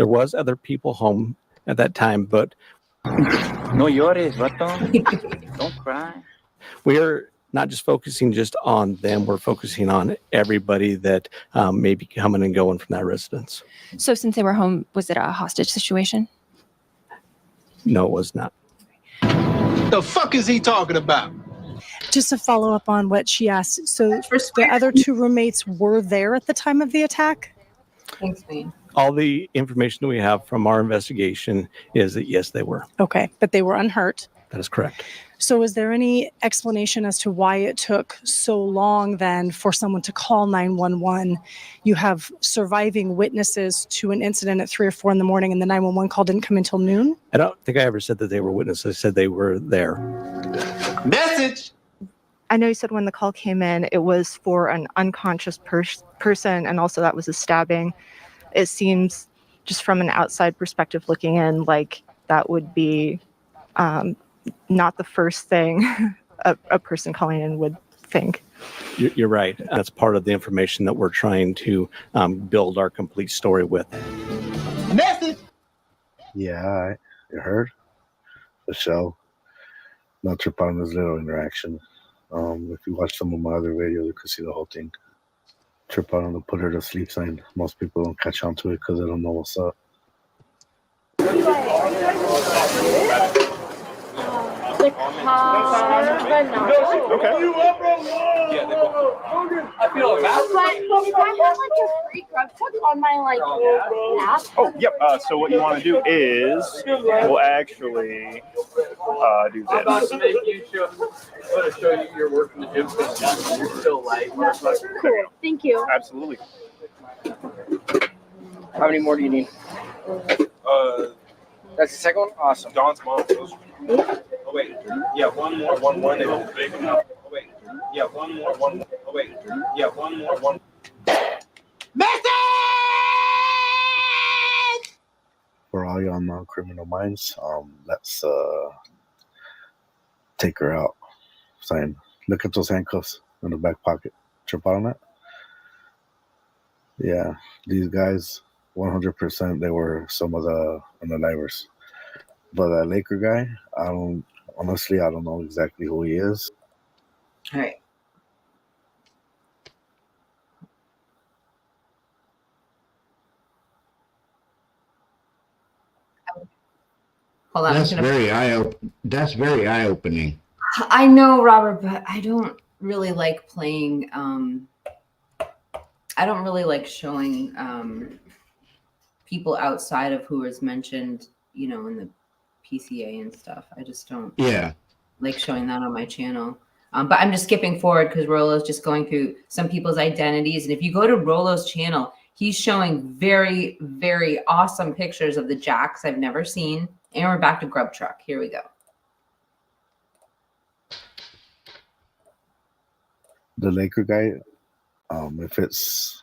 was other people home at that time, but
no llores, vato. Don't cry.
We are not just focusing just on them. We're focusing on everybody that may be coming and going from that residence.
So since they were home, was it a hostage situation?
No, it was not.
The fuck is he talking about?
Just to follow up on what she asked. So the other two roommates were there at the time of the attack?
Thanks, Wayne.
All the information that we have from our investigation is that, yes, they were.
Okay, but they were unhurt.
That is correct.
So is there any explanation as to why it took so long then for someone to call 911? You have surviving witnesses to an incident at 3 or 4 in the morning, and the 911 call didn't come until noon?
I don't think I ever said that they were witnesses. I said they were there.
Message!
I know you said when the call came in, it was for an unconscious person, and also that was a stabbing. It seems, just from an outside perspective looking in, like that would be not the first thing a person calling in would think.
You're right. That's part of the information that we're trying to build our complete story with.
Message.
Yeah, all right. You heard? The show. Not trip on this little interaction. If you watch some of my other videos, you can see the whole thing. Trip out on the put her to sleep sign. Most people don't catch on to it because they don't know what's up.
The carbonara.
Okay.
I feel bad. But if I have like a free grub truck on my like app.
Oh, yep. So what you want to do is we'll actually do
I'm about
this.
to make you show. I'm going to show you your work in the gym. You're still light. Cool. Thank you.
Absolutely.
How many more do you need? That's the second one? Awesome.
Dawn's mom. Oh, wait. Yeah, one more. One. It was big enough. Oh, wait. Yeah, one more. Oh, wait. Yeah, one more.
For all y'all non-criminal minds, let's take her out. Saying, look at those handcuffs in the back pocket. Trip out on that? Yeah, these guys, 100%, they were some of the unalivers. But that Laker guy, I don't know exactly who he is.
All right. Hold on.
That's very eye-opening.
I know, Robert, but I don't really like playing. I don't really like showing people outside of who is mentioned, in the PCA and stuff. I just don't like showing that on my channel. But I'm just skipping forward because Rolo's just going through some people's identities. And if you go to Rolo's channel, he's showing very, very awesome pictures of the jacks I've never seen. And we're back to Grub Truck. Here we go.
The Laker guy, if it's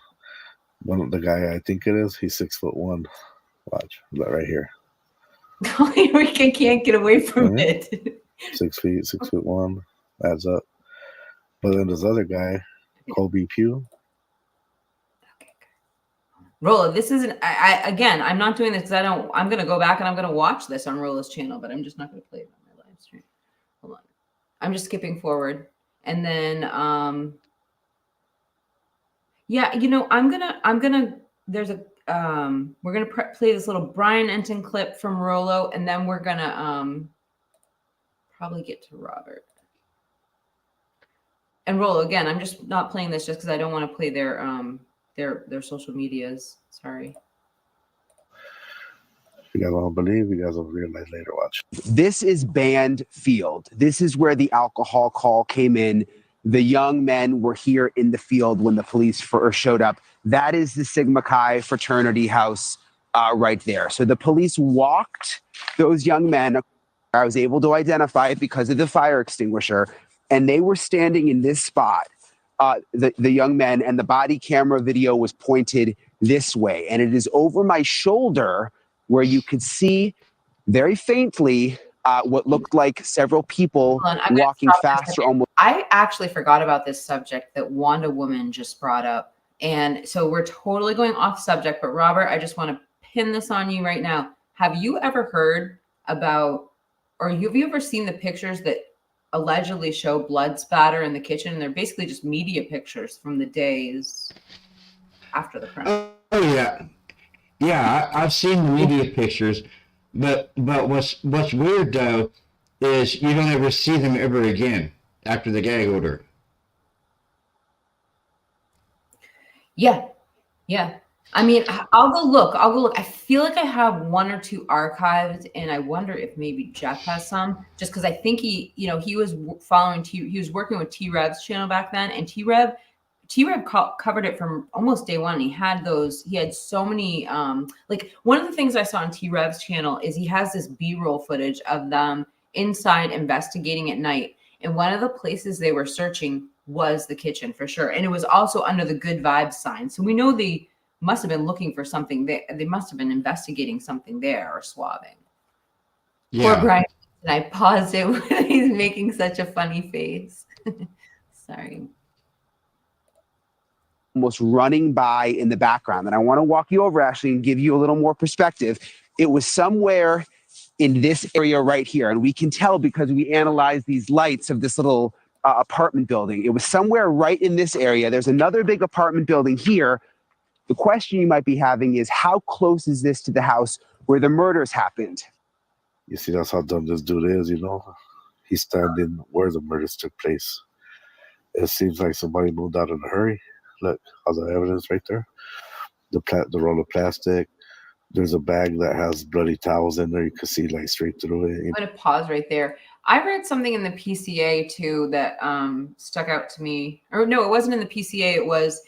one of the guy I think it is, he's 6'1". Watch that right here.
We can't get away from it.
6 feet, 6'1", adds up. But then this other guy, Kobe Pugh.
Rolo, this isn't. I'm not doing this because I'm gonna go back and I'm gonna watch this on Rolo's channel, but I'm just not gonna play it on my live stream. Hold on. I'm just skipping forward. And then, there's a, we're going to play this little Brian Enton clip from Rolo, and then we're going to probably get to Robert. And Rolo, again, I'm just not playing this just because I don't want to play their social medias. Sorry.
If you guys don't believe, you guys will realize later. Watch.
This is Band Field. This is where the alcohol call came in. The young men were here in the field when the police first showed up. That is the Sigma Chi fraternity house right there. So the police walked those young men. I was able to identify it because of the fire extinguisher. And they were standing in this spot, the young men, and the body camera video was pointed this way. And it is over my shoulder where you could see very faintly what looked like several people walking fast or almost.
I actually forgot about this subject that Wanda Woman just brought up. And so we're totally going off subject, but Robert, I just want to pin this on you right now. Have you ever heard about, or have you ever seen the pictures that allegedly show blood spatter in the kitchen? And they're basically just media pictures from the days after the crime.
Oh yeah. Yeah, I've seen the media pictures, but what's weird though is you don't ever see them ever again after the gag order.
Yeah. I mean, I'll go look. I feel like I have one or two archived, and I wonder if maybe Jeff has some, just because I think he was following he was working with T-Rev's channel back then, and T-Rev covered it from almost day one. He had so many, like one of the things I saw on T-Rev's channel is he has this B-roll footage of them inside investigating at night. And one of the places they were searching was the kitchen for sure. And it was also under the good vibes sign. So we know they must have been looking for something there. They must have been investigating something there or swabbing.
Yeah.
Poor Brian. And I paused it when he's making such a funny face. Sorry.
almost running by in the background. And I want to walk you over, Ashley, and give you a little more perspective. It was somewhere in this area right here. And we can tell because we analyzed these lights of this little apartment building. It was somewhere right in this area. There's another big apartment building here. The question you might be having is, how close is this to the house where the murders happened?
You see, that's how dumb this dude is, you know? He's standing where the murders took place. It seems like somebody moved out in a hurry. Look, all the evidence right there. The roll of plastic. There's a bag that has bloody towels in there. You can see like straight through it.
I'm going to pause right there. I read something in the PCA too that stuck out to me. Or no, it wasn't in the PCA. It was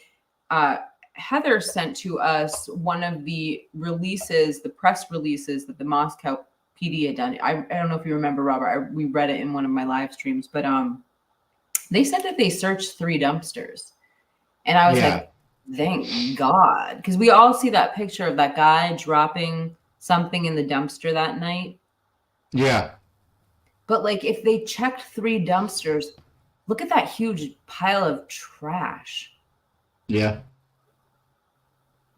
Heather sent to us one of the releases, the press releases that the Moscow PD had done. I don't know if you remember, Robert. We read it in one of my live streams, but they said that they searched 3 dumpsters. And I was like, thank God. Because we all see that picture of that guy dropping something in the dumpster that night.
Yeah.
But like, if they checked 3 dumpsters, look at that huge pile of trash.
Yeah.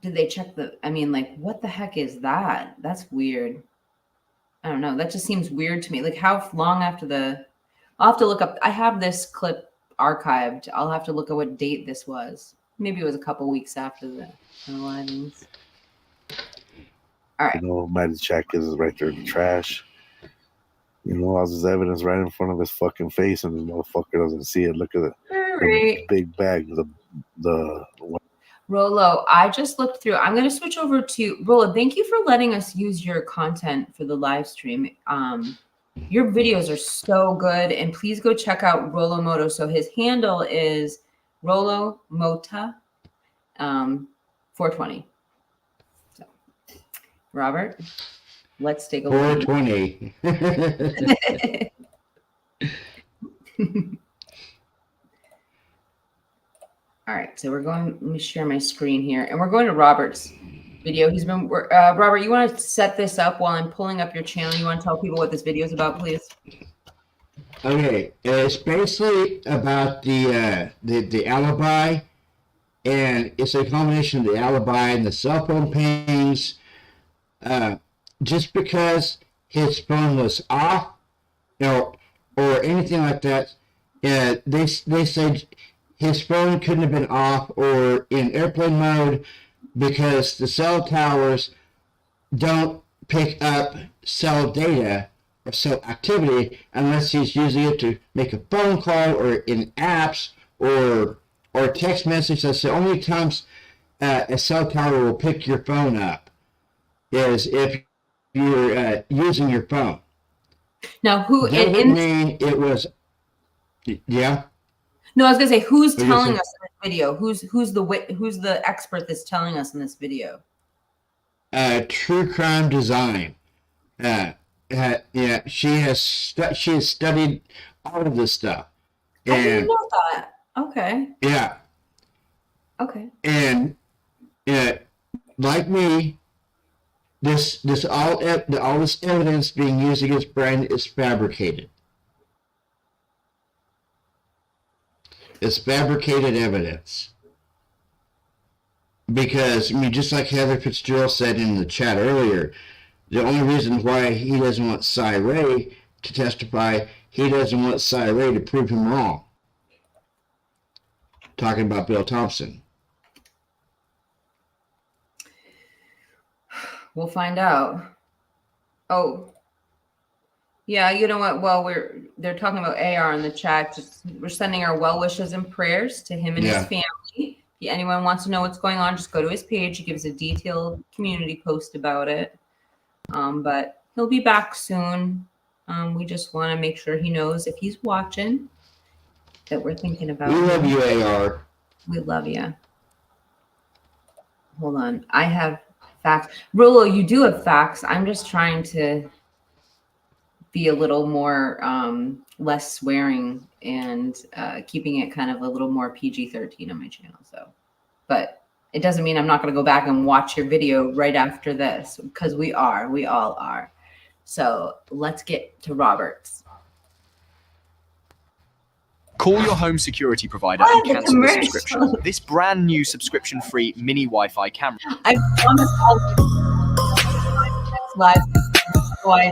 Did they check I mean, like, what the heck is that? That's weird. I don't know. That just seems weird to me. Like, how long after I'll have to look up. I have this clip archived. I'll have to look at what date this was. Maybe it was a couple weeks after the unalivings. All right.
You know, Matty Check is right there in the trash. You know, all this evidence right in front of his fucking face, and this motherfucker doesn't see it. Look at it. The big bag. The
Rolo, I just looked through. I'm going to switch over to Rolo. Thank you for letting us use your content for the live stream. Your videos are so good, and please go check out Rolo Moto. So his handle is Rolo Mota 420. So, Robert, let's take a look.
420.
All right, so let me share my screen here, and we're going to Robert's video. He's been, Robert, you want to set this up while I'm pulling up your channel? You want to tell people what this video is about, please?
Okay, it's basically about the alibi, and it's a combination of the alibi and the cell phone pings. Just because his phone was off, or anything like that, they said his phone couldn't have been off or in airplane mode because the cell towers don't pick up cell data or cell activity unless he's using it to make a phone call or in apps or text message. That's the only times a cell tower will pick your phone up is if you're using your phone.
Now, who
that would mean it was? Yeah.
No, I was gonna say, who's telling us in this video? Who's the expert that's telling us in this video?
True Crime Design. Yeah, she has studied all of this stuff.
I didn't know that. Okay.
Yeah.
Okay.
And like me, all this evidence being used against Brian is fabricated. It's fabricated evidence. Because, I mean, just like Heather Fitzgerald said in the chat earlier, the only reason why he doesn't want Cy Ray to testify, he doesn't want Cy Ray to prove him wrong. Talking about Bill Thompson.
We'll find out. Oh. Yeah, you know what? Well, they're talking about AR in the chat. We're sending our well wishes and prayers to him and his family. If anyone wants to know what's going on, just go to his page. He gives a detailed community post about it. But he'll be back soon. We just want to make sure he knows, if he's watching, that we're thinking about him.
We love you, AR.
We love you. Hold on. I have facts. Rolo, you do have facts. I'm just trying to be a little more less swearing and keeping it kind of a little more PG-13 on my channel. So, but it doesn't mean I'm not going to go back and watch your video right after this, because we all are. So let's get to Robert's.
Call your home security provider
Oh,
and
the
cancel the
commercial.
subscription. This brand new subscription-free mini Wi-Fi camera.
I promise I'll live. So I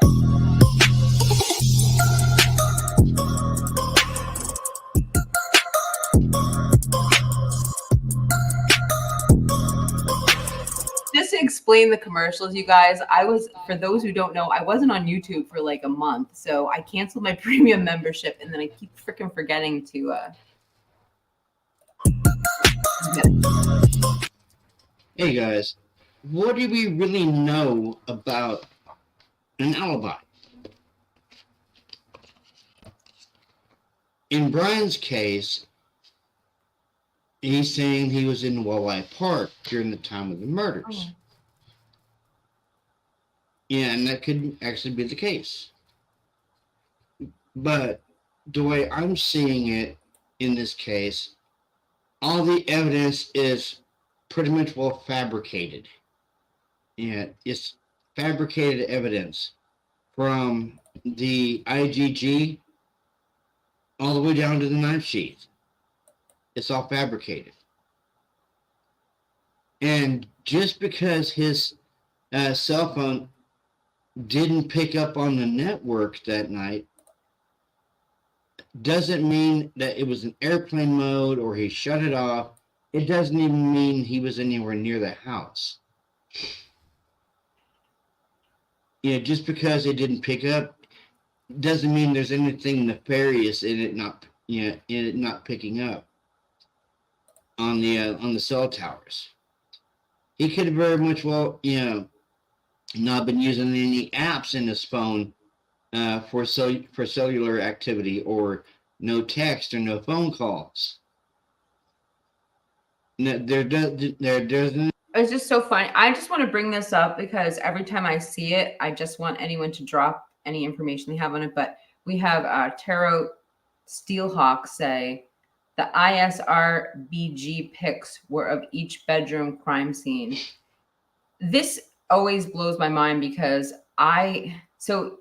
just to explain the commercials, you guys, for those who don't know, I wasn't on YouTube for like a month, so I canceled my premium membership, and then I keep freaking forgetting to.
Hey guys, what do we really know about an alibi? In Brian's case, he's saying he was in Walleye Park during the time of the murders. Yeah, and that could actually be the case. But the way I'm seeing it in this case, all the evidence is pretty much well fabricated. Yeah, it's fabricated evidence from the IGG all the way down to the knife sheath. It's all fabricated. And just because his cell phone didn't pick up on the network that night doesn't mean that it was in airplane mode or he shut it off. It doesn't even mean he was anywhere near the house. Yeah, just because it didn't pick up doesn't mean there's anything nefarious in it not picking up on the cell towers. He could have very much well, not been using any apps in his phone for cellular activity, or no text or no phone calls. No, there doesn't.
It's just so funny. I just want to bring this up because every time I see it, I just want anyone to drop any information they have on it. But we have Tarot Steelhawk say the ISRBG pics were of each bedroom crime scene. This always blows my mind because I heard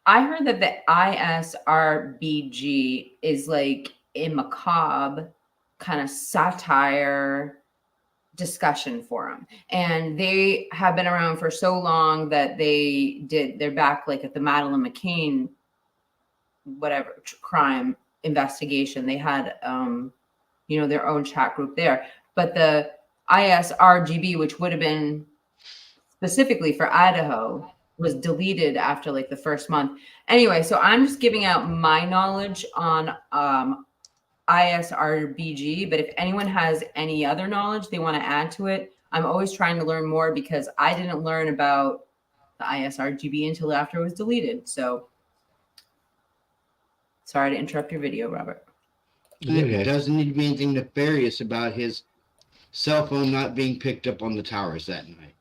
that the ISRBG is like a macabre kind of satire discussion forum, and they have been around for so long that they're back like at the Madeleine McCann whatever crime investigation. They had their own chat group there, but the ISRGB, which would have been specifically for Idaho, was deleted after like the first month. Anyway, so I'm just giving out my knowledge on ISRBG, but if anyone has any other knowledge they want to add to it, I'm always trying to learn more because I didn't learn about the ISRGB until after it was deleted. So sorry to interrupt your video, Robert.
It doesn't need to be anything nefarious about his cell phone not being picked up on the towers that night.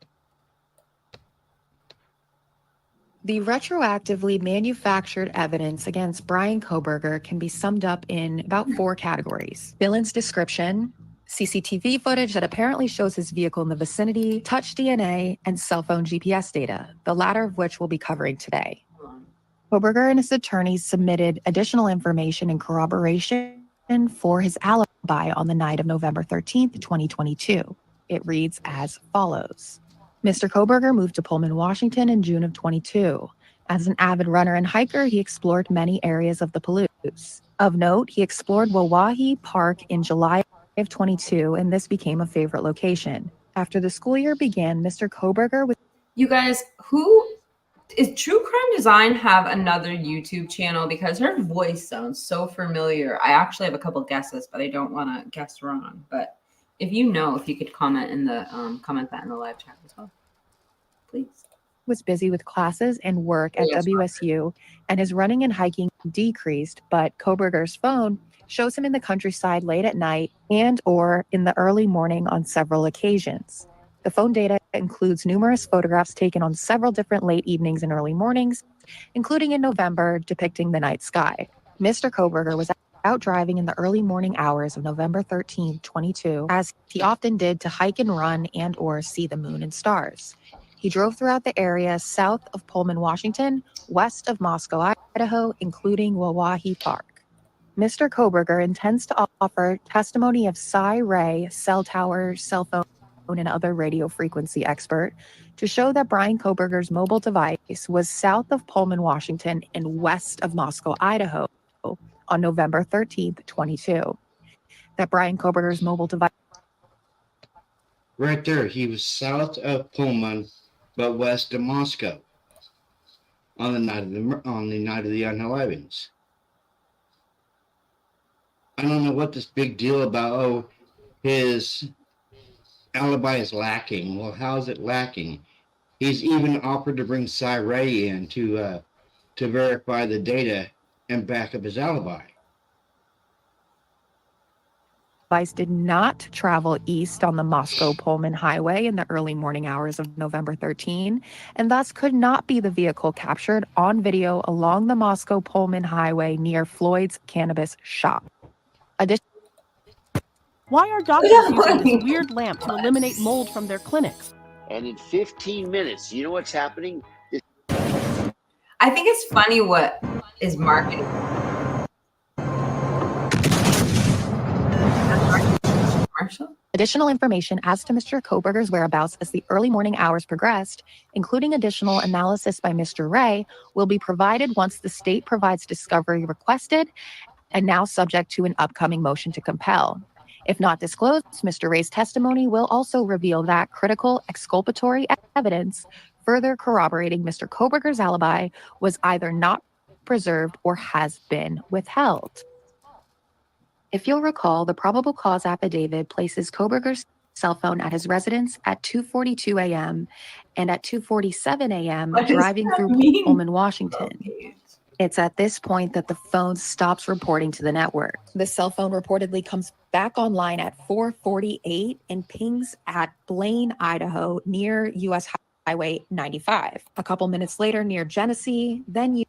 The retroactively manufactured evidence against Brian Kohberger can be summed up in about 4 categories: Dylan's description, CCTV footage that apparently shows his vehicle in the vicinity, touch DNA, and cell phone GPS data, the latter of which we'll be covering today. Kohberger and his attorneys submitted additional information and corroboration for his alibi on the night of November 13th, 2022. It reads as follows. Mr. Kohberger moved to Pullman, Washington in June of 22. As an avid runner and hiker, he explored many areas of the Palouse. Of note, he explored Walleye Park in July of 22, and this became a favorite location. After the school year began, Mr. Kohberger was...
You guys, who is True Crime Design have another YouTube channel? Because her voice sounds so familiar. I actually have a couple guesses, but I don't want to guess wrong. But if you know, if you could comment in the comment that in the live chat as well, please.
Was busy with classes and work at WSU, and his running and hiking decreased, but Kohberger's phone shows him in the countryside late at night and or in the early morning on several occasions. The phone data includes numerous photographs taken on several different late evenings and early mornings, including in November depicting the night sky. Mr. Kohberger was out driving in the early morning hours of November 13, 22, as he often did to hike and run and or see the moon and stars. He drove throughout the area south of Pullman, Washington, west of Moscow, Idaho, including Walleye Park. Mr. Koberger intends to offer testimony of Cy Ray, cell tower, cell phone, and other radio frequency expert to show that Brian Koberger's mobile device was south of Pullman, Washington, and west of Moscow, Idaho on November 13th, 22. That Brian Koberger's mobile device.
Right there, he was south of Pullman, but west of Moscow on the night of the unalivings. I don't know what this big deal about, his alibi is lacking. Well, how is it lacking? He's even offered to bring Cy Ray in to verify the data and back up his alibi.
Device did not travel east on the Moscow-Pullman highway in the early morning hours of November 13, and thus could not be the vehicle captured on video along the Moscow-Pullman highway near Floyd's cannabis shop.
Why are doctors using this weird lamp to eliminate mold from their clinics?
And in 15 minutes, you know what's happening?
I think it's funny what is marketing.
Additional information as to Mr. Koberger's whereabouts as the early morning hours progressed, including additional analysis by Mr. Ray, will be provided once the state provides discovery requested and now subject to an upcoming motion to compel. If not disclosed, Mr. Ray's testimony will also reveal that critical exculpatory evidence further corroborating Mr. Koberger's alibi was either not preserved or has been withheld. If you'll recall, the probable cause affidavit places Koberger's cell phone at his residence at 2:42 a.m. and at 2:47 a.m. driving through Pullman, Washington. It's at this point that the phone stops reporting to the network. The cell phone reportedly comes back online at 4:48 and pings at Blaine, Idaho, near U.S. Highway 95. A couple minutes later near Genesee, then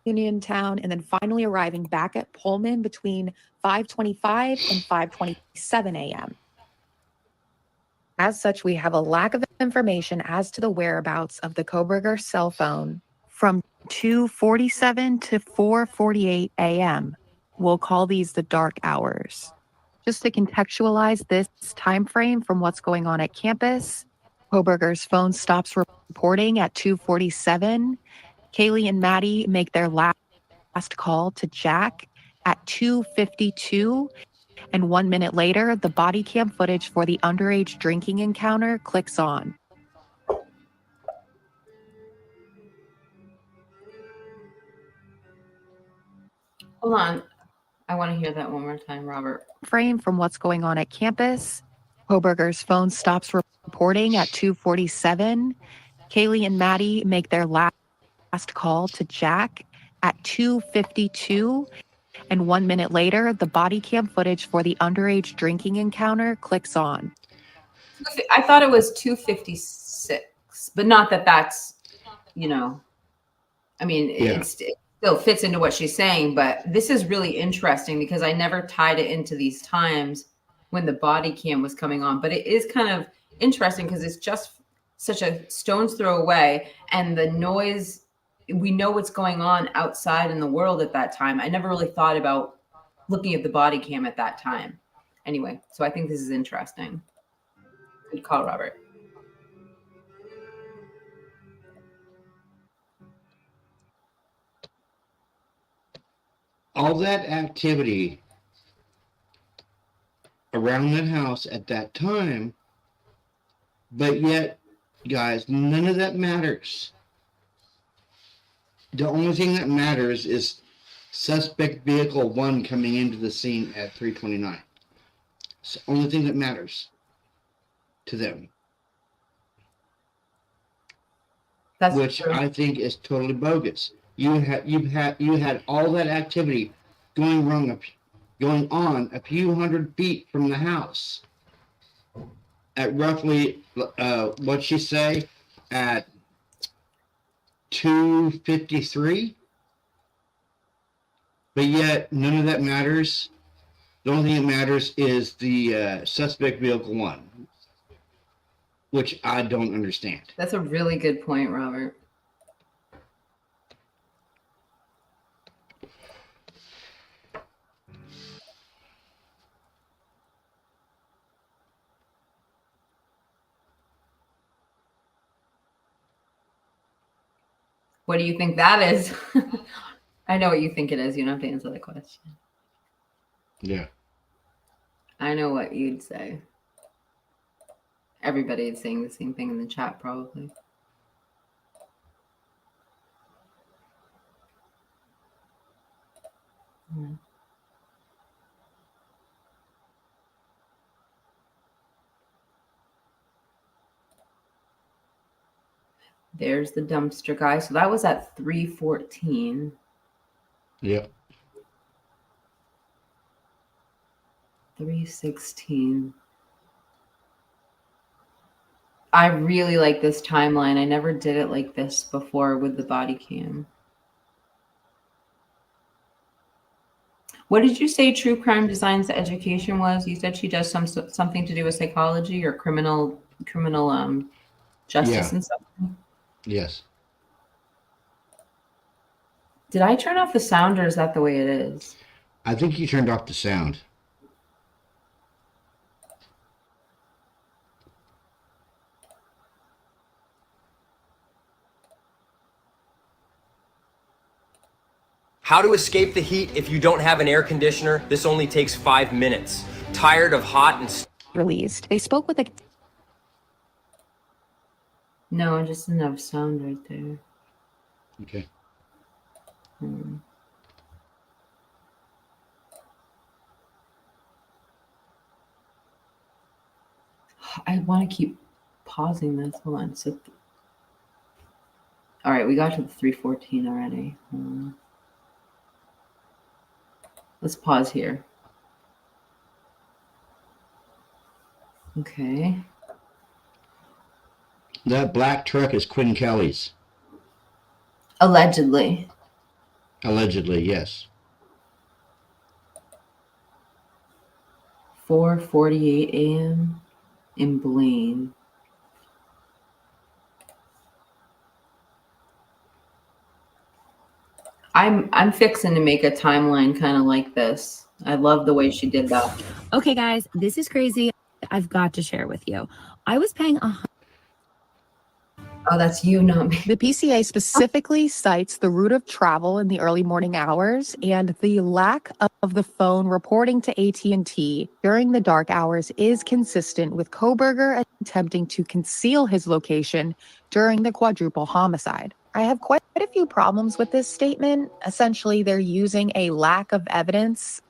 Uniontown, and then finally arriving back at Pullman between 5:25 and 5:27 a.m. As such, we have a lack of information as to the whereabouts of the Koberger cell phone from 2:47 to 4:48 a.m. We'll call these the dark hours. Just to contextualize this time frame from what's going on at campus, Koberger's phone stops reporting at 2:47. Kaylee and Maddie make their last call to Jack at 2:52, and 1 minute later, the body cam footage for the underage drinking encounter clicks on.
Hold on. I want to hear that one more time, Robert.
Frame from what's going on at campus. Koberger's phone stops reporting at 2:47. Kaylee and Maddie make their last call to Jack at 2:52, and 1 minute later, the body cam footage for the underage drinking encounter clicks on.
I thought it was 2:56, but not that that's, you know, I mean, it still fits into what she's saying, but this is really interesting because I never tied it into these times when the body cam was coming on, but it is kind of interesting because it's just such a stone's throw away, and the noise, we know what's going on outside in the world at that time. I never really thought about looking at the body cam at that time. Anyway, so I think this is interesting. Good call, Robert.
All that activity around that house at that time, but yet, guys, none of that matters. The only thing that matters is suspect vehicle 1 coming into the scene at 3:29. It's the only thing that matters to them.
That's
which
true.
I think is totally bogus. You had all that activity going on a few hundred feet from the house at roughly what'd she say, at 2:53, but yet none of that matters. The only thing that matters is the suspect vehicle 1, which I don't understand.
That's a really good point, Robert. What do you think that is? I know what you think it is. You don't have to answer the question.
Yeah.
I know what you'd say. Everybody is saying the same thing in the chat, probably. Hmm. There's the dumpster guy. So that was at 3:14.
Yep.
3:16. I really like this timeline. I never did it like this before with the body cam. What did you say True Crime Designs education was? You said she does something to do with psychology or criminal justice
Yeah.
and stuff.
Yes.
Did I turn off the sound or is that the way it is?
I think you turned off the sound.
How to escape the heat if you don't have an air conditioner? This only takes 5 minutes. Tired of hot and
released. They spoke with a
No, just enough sound right there.
Okay.
I want to keep pausing this. Hold on. So, all right, we got to the 3:14 already. Let's pause here. Okay.
That black truck is Quinn Kelly's.
Allegedly.
Allegedly, yes.
4:48 a.m. in Blaine. I'm fixing to make a timeline kind of like this. I love the way she did that.
Okay, guys, this is crazy. I've got to share with you. I was paying
Oh, that's you, not me.
The PCA specifically cites the route of travel in the early morning hours and the lack of the phone reporting to AT&T during the dark hours is consistent with Kohberger attempting to conceal his location during the quadruple homicide. I have quite a few problems with this statement. Essentially, they're using a lack of evidence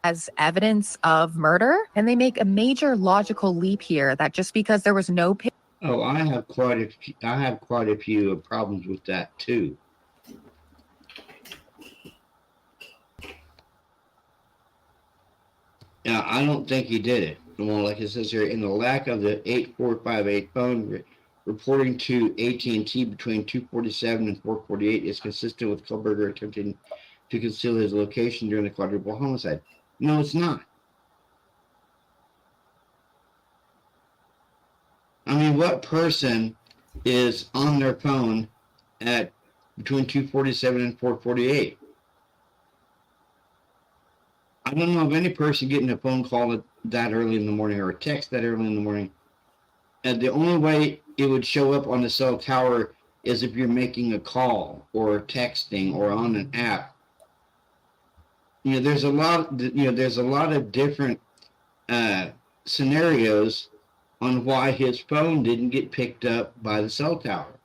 as evidence of murder, and they make a major logical leap here that just because there was no
Oh, I have quite a few problems with that too. Yeah, I don't think he did it. Well, like it says here, in the lack of the 8458 phone reporting to AT&T between 2:47 and 4:48 is consistent with Kohberger attempting to conceal his location during the quadruple homicide. No, it's not. I mean, what person is on their phone at between 2:47 and 4:48? I don't know of any person getting a phone call that early in the morning or a text that early in the morning. And the only way it would show up on the cell tower is if you're making a call or texting or on an app. You know, there's a lot of different scenarios on why his phone didn't get picked up by the cell tower.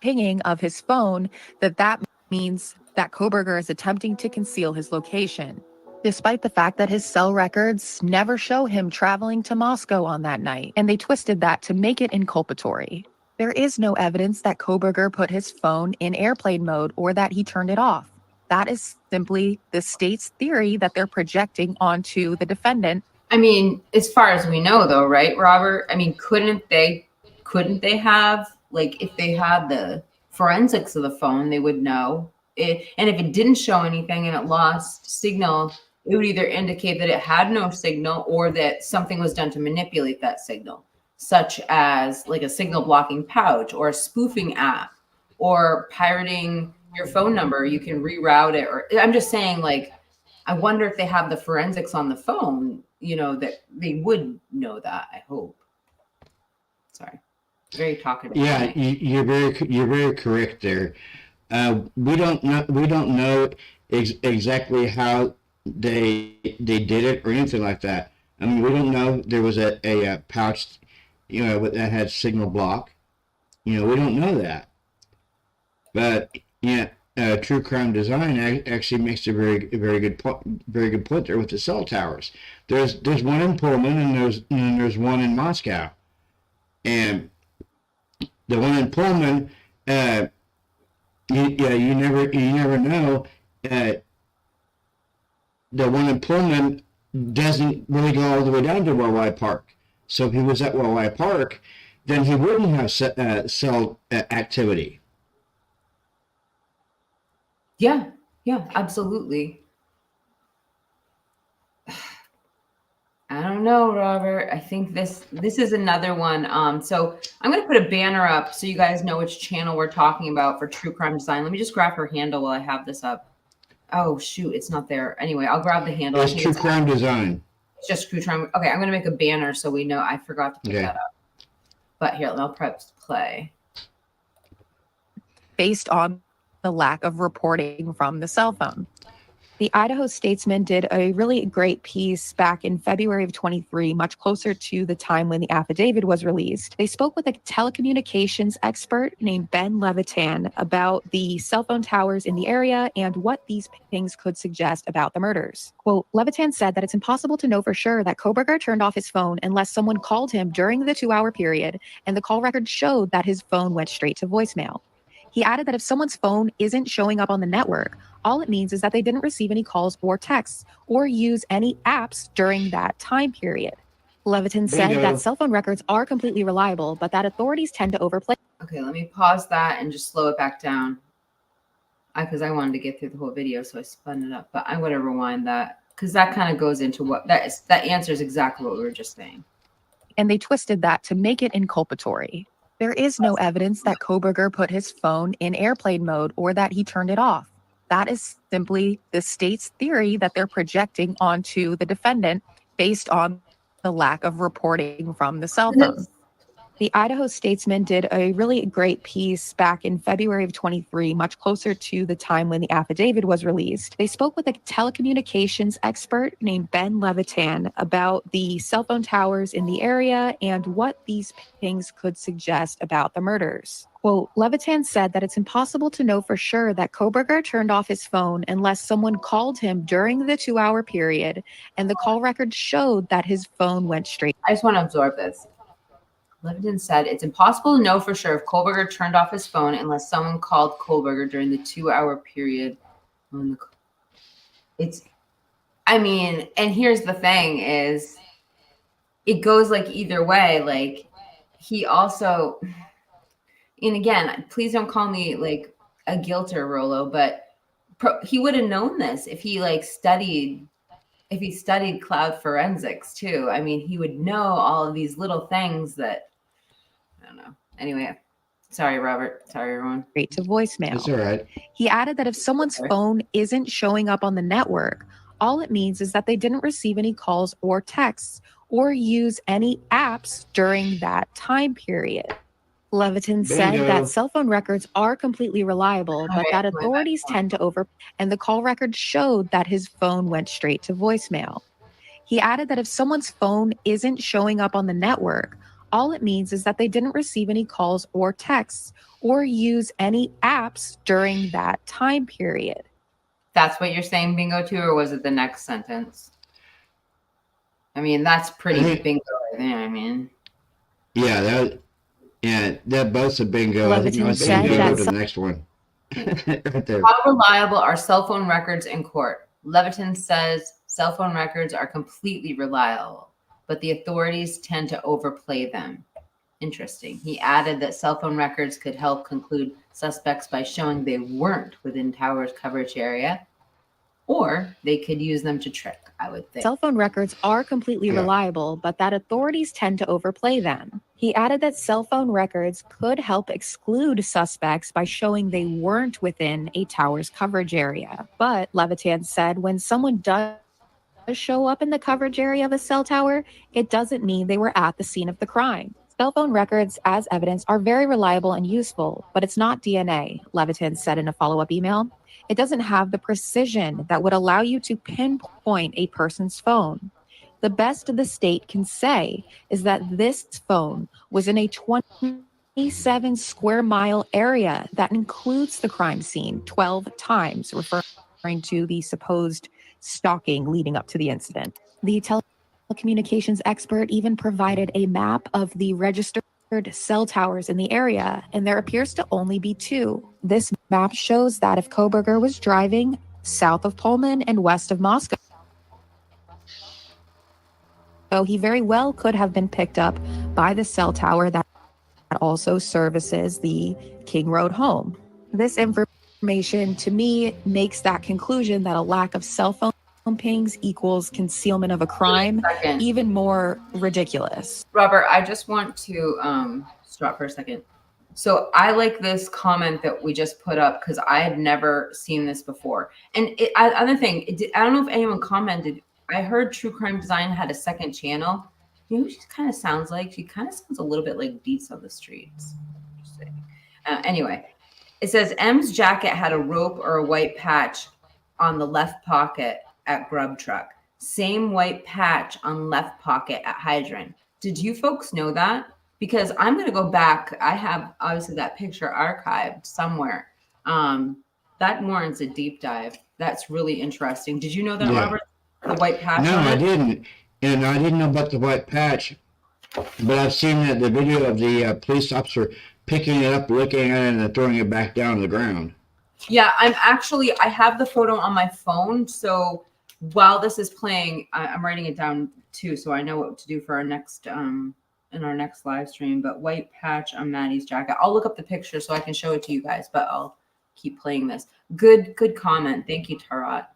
pinging of his phone, that means that Kohberger is attempting to conceal his location, despite the fact that his cell records never show him traveling to Moscow on that night, and they twisted that to make it inculpatory. There is no evidence that Kohberger put his phone in airplane mode or that he turned it off. That is simply the state's theory that they're projecting onto the defendant.
I mean, as far as we know, though, right, Robert? I mean, couldn't they have, like, if they had the forensics of the phone, they would know. And if it didn't show anything and it lost signal, it would either indicate that it had no signal or that something was done to manipulate that signal, such as like a signal blocking pouch or a spoofing app or pirating your phone number. You can reroute it. Or I'm just saying, like, I wonder if they have the forensics on the phone, you know, that they would know that, I hope. Sorry. Very talkative.
Yeah, you're very correct there. We don't know exactly how they did it or anything like that. I mean, we don't know there was a pouch, that had signal block. We don't know that. But yeah, True Crime Design actually makes a very good point there with the cell towers. There's one in Pullman and there's one in Moscow, and the one in Pullman, you never know. The one in Pullman doesn't really go all the way down to Wellwye Park. So if he was at Wellwye Park, then he wouldn't have cell activity.
Yeah, absolutely. I don't know, Robert. I think this is another one. So I'm going to put a banner up so you guys know which channel we're talking about for True Crime Design. Let me just grab her handle while I have this up. Oh, shoot. It's not there. Anyway, I'll grab the handle.
It's True Crime Design.
It's just True Crime. Okay, I'm going to make a banner so we know. I forgot to put that up. But here, I'll press play.
Based on the lack of reporting from the cell phone. The Idaho Statesman did a really great piece back in February of 23, much closer to the time when the affidavit was released. They spoke with a telecommunications expert named Ben Levitan about the cell phone towers in the area and what these things could suggest about the murders. Quote, Levitan said that it's impossible to know for sure that Kohberger turned off his phone unless someone called him during the 2-hour period, and the call record showed that his phone went straight to voicemail. He added that if someone's phone isn't showing up on the network, all it means is that they didn't receive any calls or texts or use any apps during that time period. Levitan said that cell phone records are completely reliable, but that authorities tend to overplay.
Okay, let me pause that and just slow it back down. Because I wanted to get through the whole video, so I spun it up. But I'm going to rewind that because that kind of goes into what that answers exactly what we were just saying.
And they twisted that to make it inculpatory. There is no evidence that Kohberger put his phone in airplane mode or that he turned it off. That is simply the state's theory that they're projecting onto the defendant based on the lack of reporting from the cell phone. The Idaho Statesman did a really great piece back in February of 23, much closer to the time when the affidavit was released. They spoke with a telecommunications expert named Ben Levitan about the cell phone towers in the area and what these things could suggest about the murders. Quote, Levitan said that it's impossible to know for sure that Kohberger turned off his phone unless someone called him during the 2-hour period, and the call record showed that his phone went straight.
I just want to absorb this. Levitan said it's impossible to know for sure if Kohberger turned off his phone unless someone called Kohberger during the 2-hour period. And here's the thing is it goes like either way. Like he also, and again, please don't call me like a guilter, Rolo, but he would have known this if he studied cloud forensics too. I mean, he would know all of these little things that, I don't know. Anyway, sorry, Robert. Sorry, everyone.
Straight to voicemail.
That's all right.
He added that if someone's phone isn't showing up on the network, all it means is that they didn't receive any calls or texts or use any apps during that time period. Levitan said that cell phone records are completely reliable, but that authorities tend to and the call record showed that his phone went straight to voicemail. He added that if someone's phone isn't showing up on the network, all it means is that they didn't receive any calls or texts or use any apps during that time period.
That's what you're saying, bingo, too, or was it the next sentence? I mean, that's pretty bingo there, I mean.
Yeah, that both's a bingo.
Levitan said
go to the next one. Right there.
How reliable are cell phone records in court? Levitan says cell phone records are completely reliable, but the authorities tend to overplay them. Interesting. He added that cell phone records could help conclude suspects by showing they weren't within Tower's coverage area, or they could use them to trick, I would think.
Cell phone records are completely reliable, but that authorities tend to overplay them. He added that cell phone records could help exclude suspects by showing they weren't within a tower's coverage area. But Levitan said when someone does show up in the coverage area of a cell tower, it doesn't mean they were at the scene of the crime. Cell phone records as evidence are very reliable and useful, but it's not DNA, Levitin said in a follow-up email. It doesn't have the precision that would allow you to pinpoint a person's phone. The best the state can say is that this phone was in a 27 square mile area that includes the crime scene 12 times, referring to the supposed stalking leading up to the incident. The telecommunications expert even provided a map of the registered cell towers in the area, and there appears to only be 2. This map shows that if Kohberger was driving south of Pullman and west of Moscow, he very well could have been picked up by the cell tower that also services the King Road home. This information, to me, makes that conclusion that a lack of cell phone pings equals concealment of a crime even more ridiculous.
Robert, I just want to stop for a second. So I like this comment that we just put up because I had never seen this before. And other thing, I don't know if anyone commented. I heard True Crime Design had a second channel. You know who she kind of sounds like? She kind of sounds a little bit like Beats on the Streets. Anyway, it says M's jacket had a rope or a white patch on the left pocket at Grub Truck. Same white patch on left pocket at Hydrant. Did you folks know that? Because I'm going to go back. I have obviously that picture archived somewhere. That warrants a deep dive. That's really interesting. Did you know that, Robert? The white patch
No,
on
I
it?
didn't. And I didn't know about the white patch, but I've seen the video of the police officer picking it up, looking at it, and then throwing it back down to the ground.
Yeah, I have the photo on my phone. So while this is playing, I'm writing it down too, so I know what to do for our next in our next live stream. But white patch on Maddie's jacket. I'll look up the picture so I can show it to you guys, but I'll keep playing this. Good comment. Thank you, Tarat.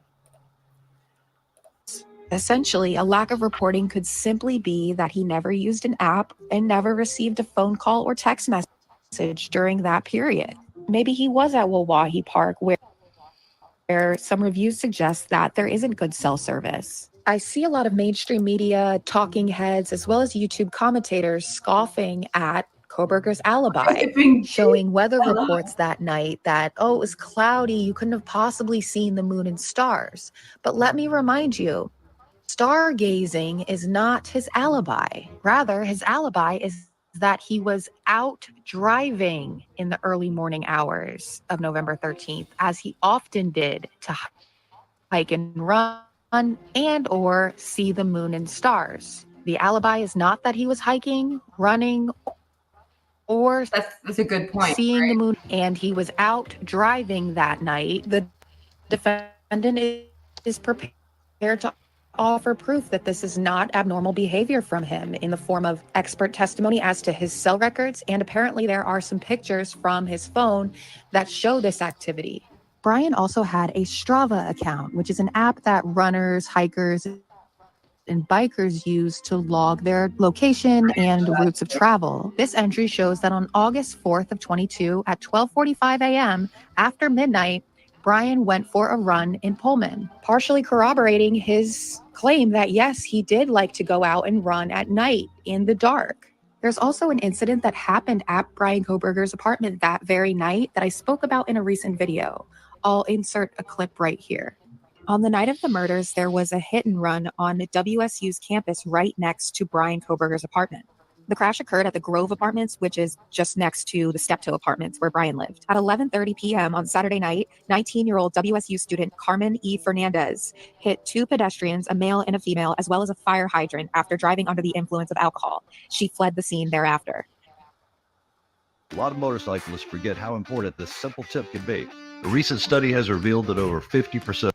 Essentially, a lack of reporting could simply be that he never used an app and never received a phone call or text message during that period. Maybe he was at Wilwahi Park where some reviews suggest that there isn't good cell service. I see a lot of mainstream media, talking heads, as well as YouTube commentators scoffing at Kohberger's alibi, showing weather reports that night that, oh, it was cloudy, you couldn't have possibly seen the moon and stars. But let me remind you, stargazing is not his alibi. Rather, his alibi is that he was out driving in the early morning hours of November 13th, as he often did to hike and run and or see the moon and stars. The alibi is not that he was hiking, running, or
that's a good point,
seeing the moon, and he was out driving that night. The defendant is prepared to offer proof that this is not abnormal behavior from him in the form of expert testimony as to his cell records, and apparently there are some pictures from his phone that show this activity. Brian also had a Strava account, which is an app that runners, hikers, and bikers use to log their location and routes of travel. This entry shows that on August 4th of 22 at 12:45 a.m. after midnight, Brian went for a run in Pullman, partially corroborating his claim that yes, he did like to go out and run at night in the dark. There's also an incident that happened at Brian Kohberger's apartment that very night that I spoke about in a recent video. I'll insert a clip right here. On the night of the murders, there was a hit and run on WSU's campus right next to Brian Kohberger's apartment. The crash occurred at the Grove Apartments, which is just next to the Steptoe Apartments where Brian lived. At 11:30 p.m. on Saturday night, 19-year-old WSU student Carmen E. Fernandez hit 2 pedestrians, a male and a female, as well as a fire hydrant after driving under the influence of alcohol. She fled the scene thereafter.
A lot of motorcyclists forget how important this simple tip can be. A recent study has revealed that over 50%.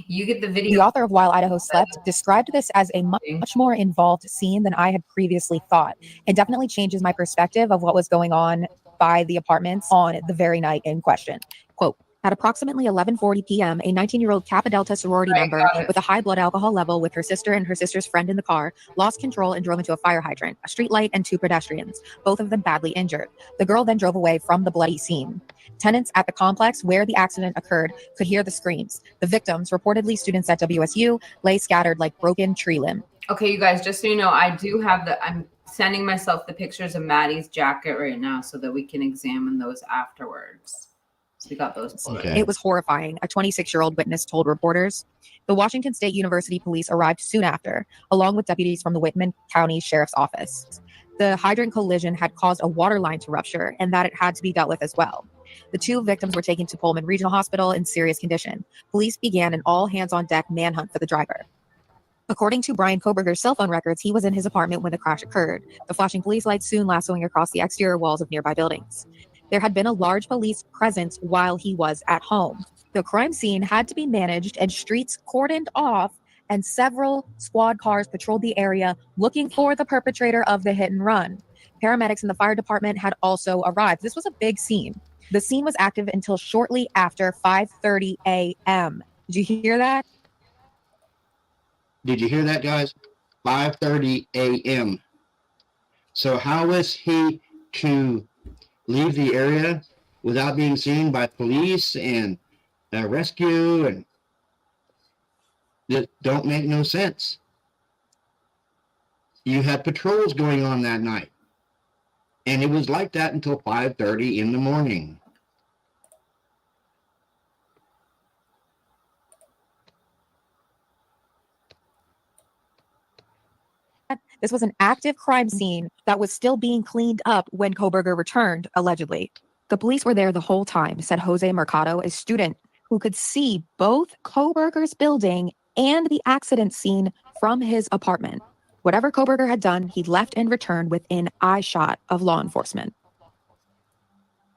You get the video.
The author of While Idaho Slept described this as a much more involved scene than I had previously thought. It definitely changes my perspective of what was going on by the apartments on the very night in question. Quote, At approximately 11:40 p.m., a 19-year-old Kappa Delta sorority member with a high blood alcohol level with her sister and her sister's friend in the car lost control and drove into a fire hydrant, a street light, and 2 pedestrians, both of them badly injured. The girl then drove away from the bloody scene. Tenants at the complex where the accident occurred could hear the screams. The victims, reportedly students at WSU, lay scattered like broken tree limbs.
Okay, you guys, just so you know, I do have I'm sending myself the pictures of Maddie's jacket right now so that we can examine those afterwards. So we got those pulled.
Okay. It was horrifying, a 26-year-old witness told reporters. The Washington State University police arrived soon after, along with deputies from the Whitman County Sheriff's Office. The hydrant collision had caused a water line to rupture and that it had to be dealt with as well. The 2 victims were taken to Pullman Regional Hospital in serious condition. Police began an all-hands-on-deck manhunt for the driver. According to Brian Koberger's cell phone records, he was in his apartment when the crash occurred, the flashing police lights soon lassoing across the exterior walls of nearby buildings. There had been a large police presence while he was at home. The crime scene had to be managed and streets cordoned off, and several squad cars patrolled the area looking for the perpetrator of the hit and run. Paramedics and the fire department had also arrived. This was a big scene. The scene was active until shortly after 5:30 a.m. Did you hear that?
Did you hear that, guys? 5:30 a.m. So how was he to leave the area without being seen by police and rescue? And that don't make no sense. You had patrols going on that night, and it was like that until 5:30 in the morning.
This was an active crime scene that was still being cleaned up when Koberger returned, allegedly. The police were there the whole time, said Jose Mercado, a student who could see both Koberger's building and the accident scene from his apartment. Whatever Koberger had done, he left and returned within eyeshot of law enforcement.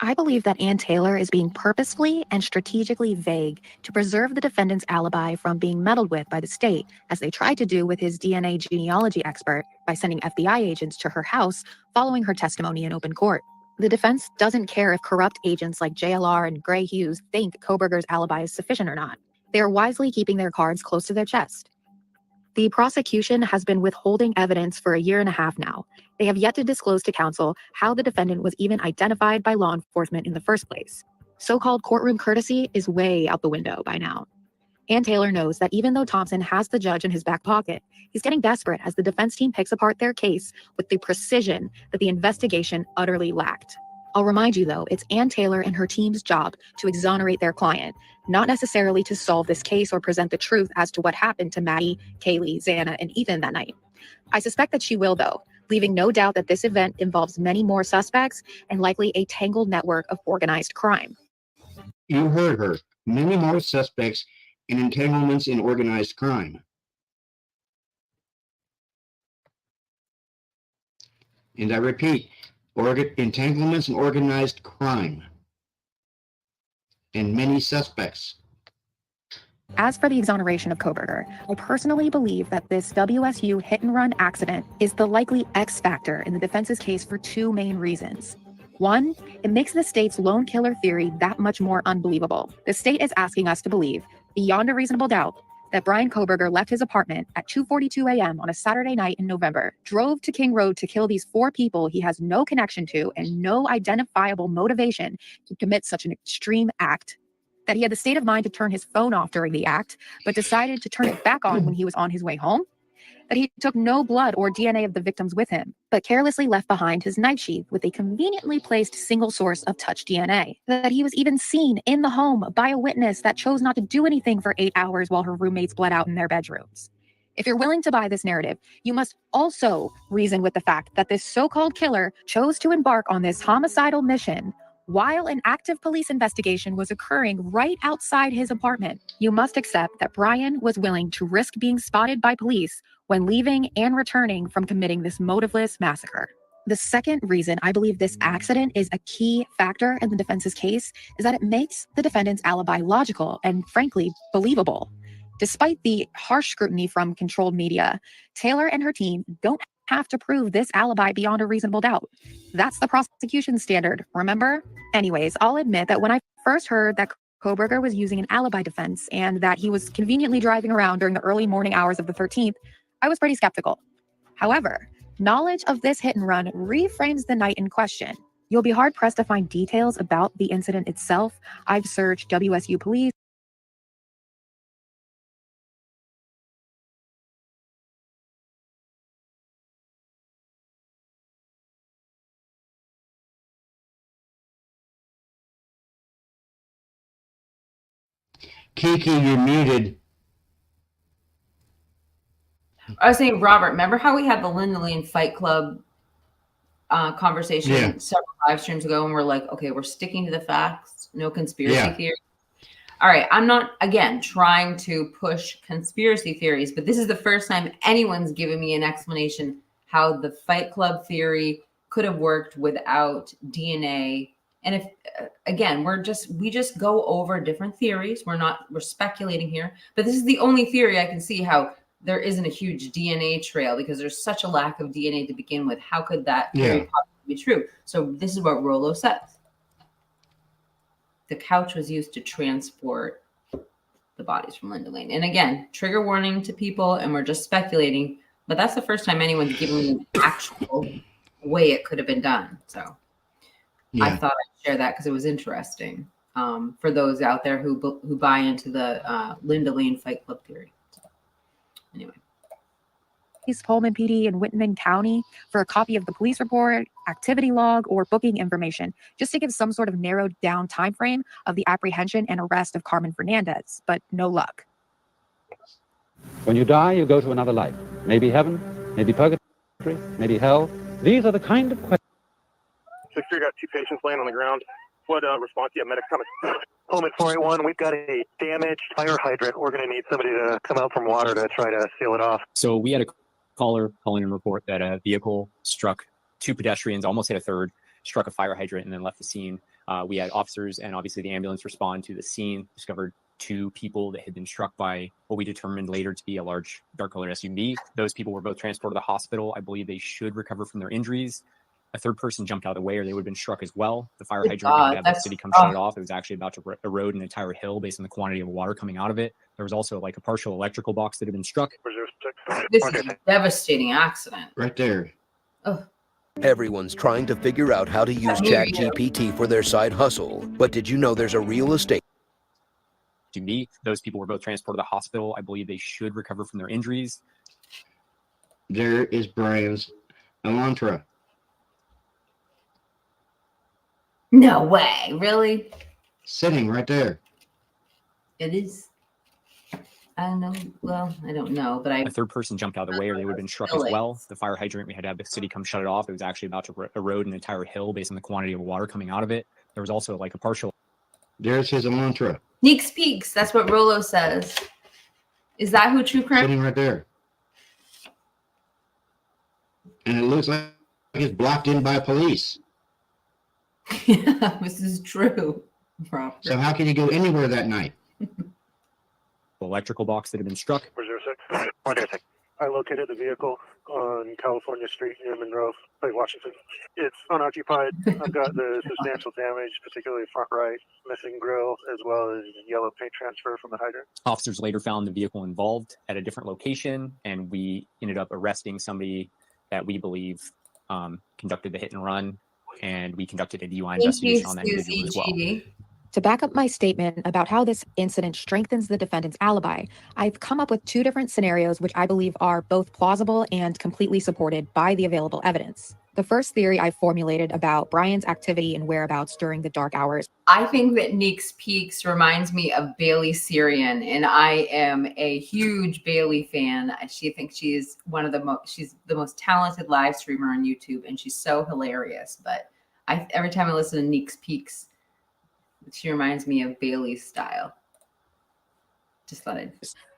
I believe that Ann Taylor is being purposefully and strategically vague to preserve the defendant's alibi from being meddled with by the state, as they tried to do with his DNA genealogy expert by sending FBI agents to her house following her testimony in open court. The defense doesn't care if corrupt agents like JLR and Gray Hughes think Koberger's alibi is sufficient or not. They are wisely keeping their cards close to their chest. The prosecution has been withholding evidence for a year and a half now. They have yet to disclose to counsel how the defendant was even identified by law enforcement in the first place. So-called courtroom courtesy is way out the window by now. Ann Taylor knows that even though Thompson has the judge in his back pocket, he's getting desperate as the defense team picks apart their case with the precision that the investigation utterly lacked. I'll remind you, though, it's Ann Taylor and her team's job to exonerate their client, not necessarily to solve this case or present the truth as to what happened to Maddie, Kaylee, Xana, and Ethan that night. I suspect that she will, though, leaving no doubt that this event involves many more suspects and likely a tangled network of organized crime.
You heard her. Many more suspects and entanglements in organized crime. And I repeat, entanglements in organized crime. And many suspects.
As for the exoneration of Koberger, I personally believe that this WSU hit-and-run accident is the likely X factor in the defense's case for 2 main reasons. 1, it makes the state's lone killer theory that much more unbelievable. The state is asking us to believe, beyond a reasonable doubt, that Brian Koberger left his apartment at 2:42 a.m. on a Saturday night in November, drove to King Road to kill these 4 people he has no connection to and no identifiable motivation to commit such an extreme act, that he had the state of mind to turn his phone off during the act, but decided to turn it back on when he was on his way home, that he took no blood or DNA of the victims with him, but carelessly left behind his knife sheath with a conveniently placed single source of touch DNA, that he was even seen in the home by a witness that chose not to do anything for 8 hours while her roommates bled out in their bedrooms. If you're willing to buy this narrative, you must also reason with the fact that this so-called killer chose to embark on this homicidal mission while an active police investigation was occurring right outside his apartment. You must accept that Brian was willing to risk being spotted by police when leaving and returning from committing this motiveless massacre. The second reason I believe this accident is a key factor in the defense's case is that it makes the defendant's alibi logical and, frankly, believable. Despite the harsh scrutiny from controlled media, Taylor and her team don't have to prove this alibi beyond a reasonable doubt. That's the prosecution standard, remember? Anyways, I'll admit that when I first heard that Koberger was using an alibi defense and that he was conveniently driving around during the early morning hours of the 13th, I was pretty skeptical. However, knowledge of this hit and run reframes the night in question. You'll be hard-pressed to find details about the incident itself. I've searched WSU police.
Kiki, you're muted.
I was saying, Robert, remember how we had the Linda Lane Fight Club conversation several live streams ago, and we're like, okay, we're sticking to the facts, no conspiracy theory. All right, I'm not, again, trying to push conspiracy theories, but this is the first time anyone's given me an explanation how the Fight Club theory could have worked without DNA. And if, again, we just go over different theories. We're speculating here, but this is the only theory I can see how there isn't a huge DNA trail because there's such a lack of DNA to begin with. How could that theory possibly be true? So this is what Rollo says. The couch was used to transport the bodies from Linda Lane. And again, trigger warning to people, and we're just speculating, but that's the first time anyone's given me an actual way it could have been done. So I thought I'd share that because it was interesting for those out there who buy into the Linda Lane Fight Club theory. So, anyway.
Pullman PD in Whitman County for a copy of the police report, activity log, or booking information, just to give some sort of narrowed down time frame of the apprehension and arrest of Carmen Fernandez, but no luck.
When you die, you go to another life. Maybe heaven, maybe purgatory, maybe hell. These are the kind of questions.
6-3 got 2 patients laying on the ground. What response do you have? Medics coming. Pullman 481, we've got a damaged fire hydrant. We're going to need somebody to come out from water to try to seal it off.
So we had a caller calling and report that a vehicle struck 2 pedestrians, almost hit a third, struck a fire hydrant, and then left the scene. We had officers and obviously the ambulance respond to the scene, discovered 2 people that had been struck by what we determined later to be a large dark colored SUV. Those people were both transported to the hospital. I believe they should recover from their injuries. A third person jumped out of the way, or they would have been struck as well. The fire hydrant, we had the city come shut it off. It was actually about to erode an entire hill based on the quantity of water coming out of it. There was also like a partial electrical box that had been struck.
This is a devastating accident.
Right there.
Oh.
Everyone's trying to figure out how to use ChatGPT for their side hustle. But did you know there's a real estate?
To me, those people were both transported to the hospital. I believe they should recover from their injuries.
There is Brian's Elantra.
No way, really?
Sitting right there.
It is. I don't know. Well, I don't know, but
a third person jumped out of the way, or they would have been struck as well. The fire hydrant, we had to have the city come shut it off. It was actually about to erode an entire hill based on the quantity of water coming out of it. There was also like a partial.
There's his Elantra.
Sneaks peeks. That's what Rollo says. Is that who True Crime?
Sitting right there. And it looks like it's blocked in by police.
Yeah, this is true.
So how can you go anywhere that night?
Electrical box that had been struck.
406. I located the vehicle on California Street near Monroe, Washington. It's unoccupied. I've got the substantial damage, particularly front right, missing grille, as well as yellow paint transfer from the hydrant.
Officers later found the vehicle involved at a different location, and we ended up arresting somebody that we believe conducted the hit and run, and we conducted a DUI investigation on that individual as well.
To back up my statement about how this incident strengthens the defendant's alibi, I've come up with 2 different scenarios which I believe are both plausible and completely supported by the available evidence. The first theory I formulated about Brian's activity and whereabouts during the dark hours.
I think that Neeks Peaks reminds me of Bailey Syrian, and I am a huge Bailey fan. She thinks she's she's the most talented live streamer on YouTube, and she's so hilarious. But every time I listen to Neeks Peaks, she reminds me of Bailey's style. Just thought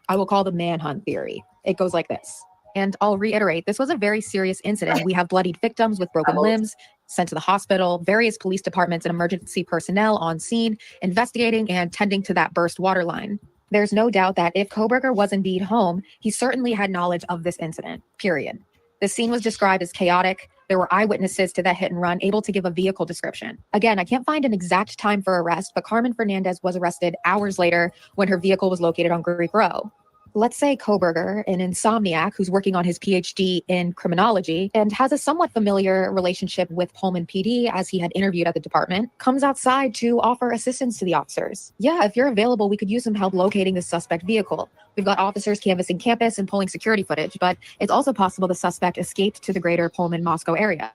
I will call the manhunt theory. It goes like this. And I'll reiterate, this was a very serious incident. We have bloodied victims with broken limbs sent to the hospital, various police departments and emergency personnel on scene, investigating and tending to that burst water line. There's no doubt that if Koberger was indeed home, he certainly had knowledge of this incident, period. The scene was described as chaotic. There were eyewitnesses to the hit and run able to give a vehicle description. Again, I can't find an exact time for arrest, but Carmen Fernandez was arrested hours later when her vehicle was located on Greek Row. Let's say Koberger, an insomniac who's working on his PhD in criminology and has a somewhat familiar relationship with Pullman PD as he had interviewed at the department, comes outside to offer assistance to the officers. Yeah, if you're available, we could use some help locating the suspect vehicle. We've got officers canvassing campus and pulling security footage, but it's also possible the suspect escaped to the greater Pullman-Moscow area.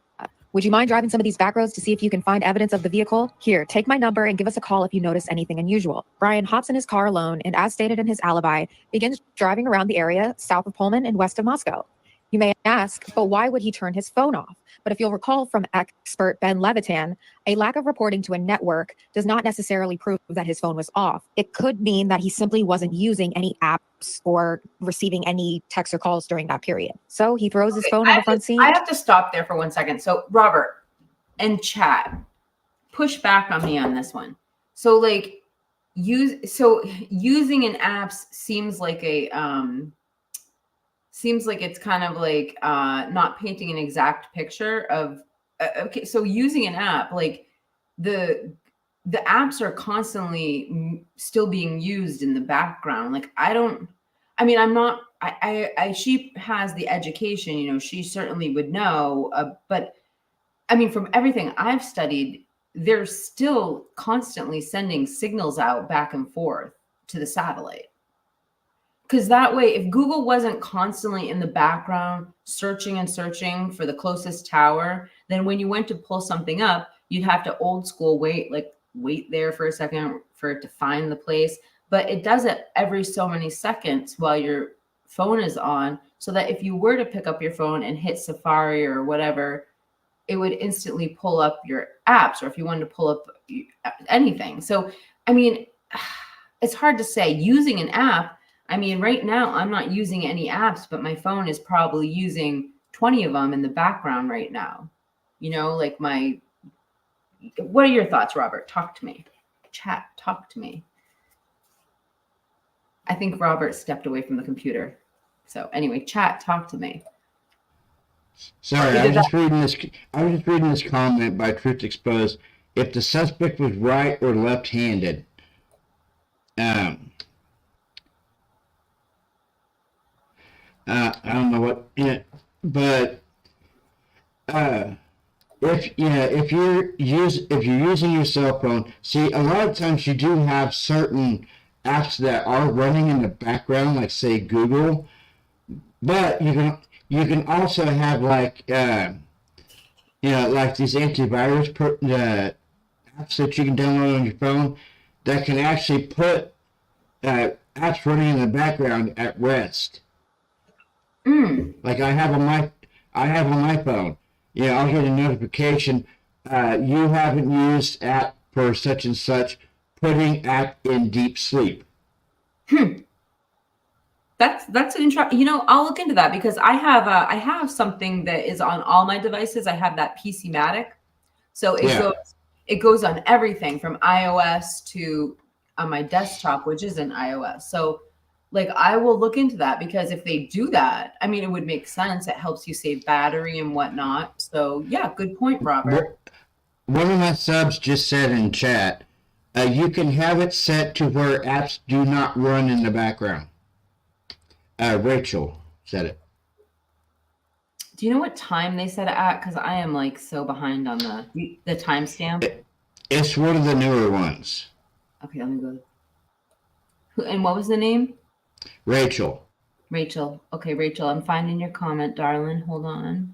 Would you mind driving some of these back roads to see if you can find evidence of the vehicle? Here, take my number and give us a call if you notice anything unusual. Brian hops in his car alone and, as stated in his alibi, begins driving around the area south of Pullman and west of Moscow. You may ask, but why would he turn his phone off? But if you'll recall from expert Ben Levitan, a lack of reporting to a network does not necessarily prove that his phone was off. It could mean that he simply wasn't using any apps or receiving any texts or calls during that period. So he throws his phone on the front seat.
I have to stop there for 1 second. So Robert and chat, push back on me on this one. So like using an apps seems like it's kind of like not painting an exact picture of okay, so using an app, like the apps are constantly still being used in the background. Like she has the education, you know, she certainly would know, but I mean, from everything I've studied, they're still constantly sending signals out back and forth to the satellite. Because that way, if Google wasn't constantly in the background searching and searching for the closest tower, then when you went to pull something up, you'd have to old school wait there for a second for it to find the place. But it does it every so many seconds while your phone is on, so that if you were to pick up your phone and hit Safari or whatever, it would instantly pull up your apps, or if you wanted to pull up anything. So, I mean, it's hard to say. Using an app, I mean, right now I'm not using any apps, but my phone is probably using 20 of them in the background right now. You know, like what are your thoughts, Robert? Talk to me. Chat, talk to me. I think Robert stepped away from the computer. So anyway, chat, talk to me.
Sorry, I was just reading this comment by Truth Exposed. If the suspect was right or left-handed, I don't know what, but if you're using your cell phone, see, a lot of times you do have certain apps that are running in the background, like say Google, but you can also have like like these antivirus apps that you can download on your phone that can actually put apps running in the background at rest. Like I have on my phone. I'll get a notification. You haven't used app for such and such. Putting app in deep sleep.
That's interesting. I'll look into that because I have something that is on all my devices. I have that PC-matic, so it goes on everything from iOS to on my desktop, which isn't iOS. So, like, I will look into that because if they do that, I mean, it would make sense. It helps you save battery and whatnot. So, yeah, good point, Robert.
One of my subs just said in chat, you can have it set to where apps do not run in the background. Rachel said it.
Do you know what time they set it at? Because I am like so behind on the timestamp.
It's one of the newer ones.
Okay, let me go. And what was the name?
Rachel.
Rachel. Okay, Rachel, I'm finding your comment, darling. Hold on.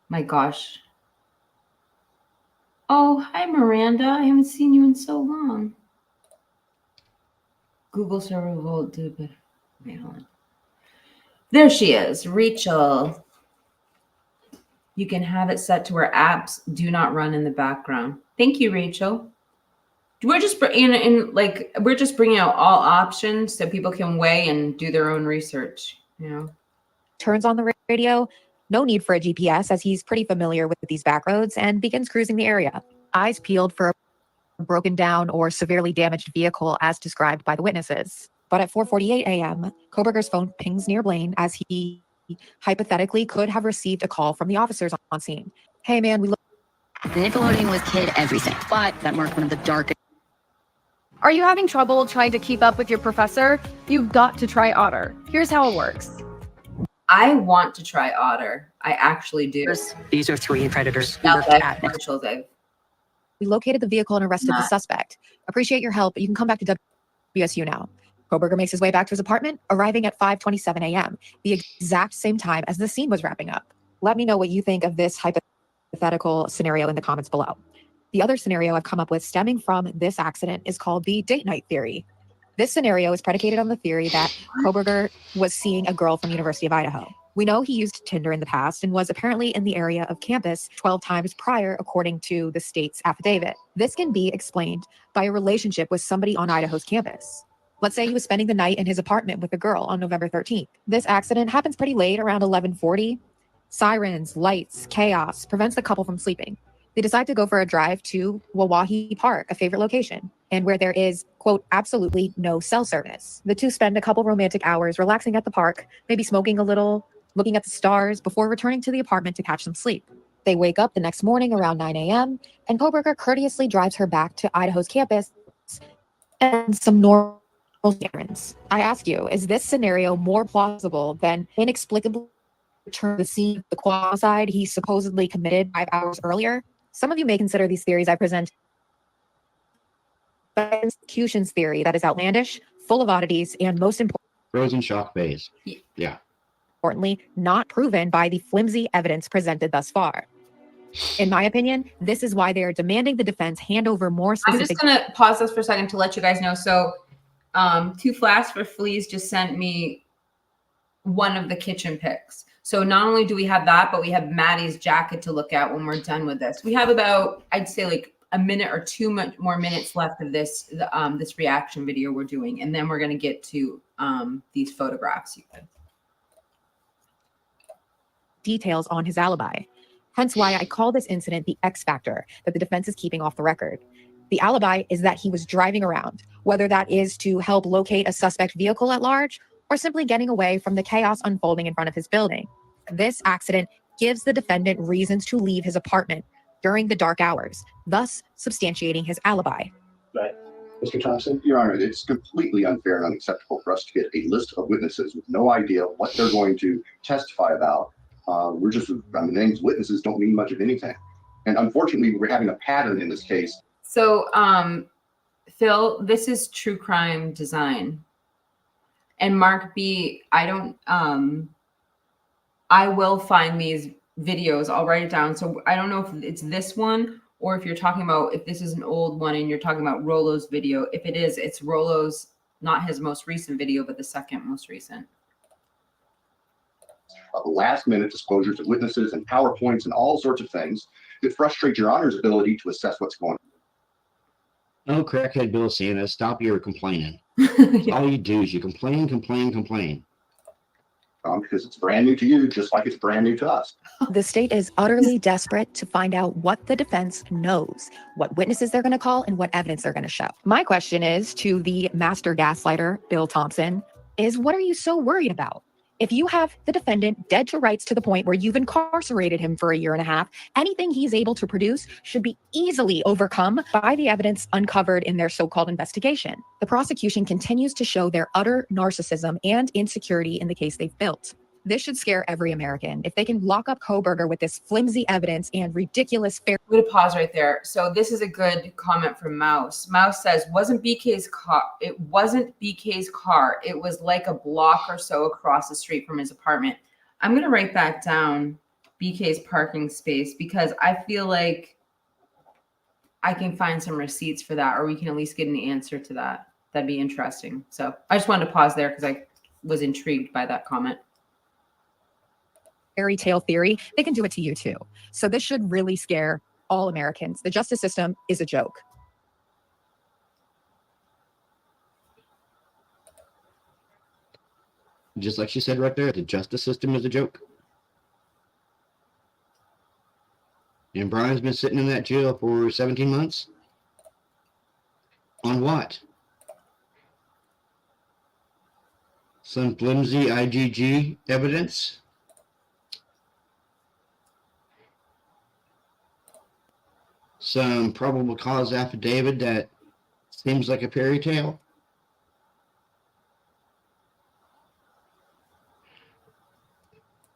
My gosh. Oh, hi, Miranda. I haven't seen you in so long. Google server will do better. Wait, hold on. There she is, Rachel. You can have it set to where apps do not run in the background. Thank you, Rachel. We're just we're just bringing out all options so people can weigh and do their own research.
Turns on the radio. No need for a GPS as he's pretty familiar with these back roads and begins cruising the area. Eyes peeled for a broken down or severely damaged vehicle as described by the witnesses. But at 4:48 a.m., Koberger's phone pings near Blaine as he hypothetically could have received a call from the officers on scene. Hey man, we
Nickelodeon was kid everything, but that marked one of the darkest.
Are you having trouble trying to keep up with your professor? You've got to try Otter. Here's how it works.
I want to try Otter. I actually do.
These are 3 predators who
Not
worked
that
at
commercials
we located the vehicle and arrested the suspect. Appreciate your help, but you can come back to WSU now. Koberger makes his way back to his apartment, arriving at 5:27 a.m., the exact same time as the scene was wrapping up. Let me know what you think of this hypothetical scenario in the comments below. The other scenario I've come up with stemming from this accident is called the date night theory. This scenario is predicated on the theory that Koberger was seeing a girl from University of Idaho. We know he used Tinder in the past and was apparently in the area of campus 12 times prior, according to the state's affidavit. This can be explained by a relationship with somebody on Idaho's campus. Let's say he was spending the night in his apartment with a girl on November 13th. This accident happens pretty late, around 11:40. Sirens, lights, chaos prevents the couple from sleeping. They decide to go for a drive to Wawahi Park, a favorite location, and where there is, quote, absolutely no cell service. The two spend a couple romantic hours relaxing at the park, maybe smoking a little, looking at the stars before returning to the apartment to catch some sleep. They wake up the next morning around 9 a.m., and Koberger courteously drives her back to Idaho's campus and some normal errands. I ask you, is this scenario more plausible than inexplicably return to the scene of the homicide he supposedly committed 5 hours earlier? Some of you may consider these theories I present executions theory that is outlandish, full of oddities, and most
Frozen shock phase. Yeah.
importantly, not proven by the flimsy evidence presented thus far. In my opinion, this is why they are demanding the defense hand over more specific—
I'm just going to pause this for a second to let you guys know. So, Two Flasks for Fleas just sent me one of the kitchen pics. So not only do we have that, but we have Maddie's jacket to look at when we're done with this. We have about, I'd say, like a minute or 2 more minutes left of this this reaction video we're doing, and then we're going to get to these photographs. You guys.
Details on his alibi. Hence why I call this incident the X factor that the defense is keeping off the record. The alibi is that he was driving around, whether that is to help locate a suspect vehicle at large or simply getting away from the chaos unfolding in front of his building. This accident gives the defendant reasons to leave his apartment during the dark hours, thus substantiating his alibi.
Right. Mr. Thompson? Your Honor, it's completely unfair and unacceptable for us to get a list of witnesses with no idea what they're going to testify about. Names witnesses don't mean much of anything. And unfortunately, we're having a pattern in this case.
So, Phil, this is true crime design. And Mark B, I will find these videos. I'll write it down. So I don't know if it's this one or if you're talking about, if this is an old one and you're talking about Rollo's video. If it is, it's Rollo's, not his most recent video, but the second most recent.
Last minute disclosures of witnesses and PowerPoints and all sorts of things that frustrate Your Honor's ability to assess what's going on.
Oh, crackhead Bill Santa, stop your complaining. All you do is you complain.
Because it's brand new to you, just like it's brand new to us.
The state is utterly desperate to find out what the defense knows, what witnesses they're going to call, and what evidence they're going to show. My question is to the master gaslighter, Bill Thompson, is what are you so worried about? If you have the defendant dead to rights to the point where you've incarcerated him for 1.5 years, anything he's able to produce should be easily overcome by the evidence uncovered in their so-called investigation. The prosecution continues to show their utter narcissism and insecurity in the case they've built. This should scare every American. If they can lock up Koberger with this flimsy evidence and ridiculous fair—
I'm going to pause right there. So this is a good comment from Mouse. Mouse says, wasn't BK's car. It wasn't BK's car. It was like a block or so across the street from his apartment. I'm going to write that down, BK's parking space, because I feel like I can find some receipts for that, or we can at least get an answer to that. That'd be interesting. So I just wanted to pause there because I was intrigued by that comment.
Fairy tale theory, they can do it to you too. So this should really scare all Americans. The justice system is a joke.
Just like she said right there, the justice system is a joke. And Brian's been sitting in that jail for 17 months? On what? Some flimsy IgG evidence? some probable cause affidavit that seems like a fairy tale.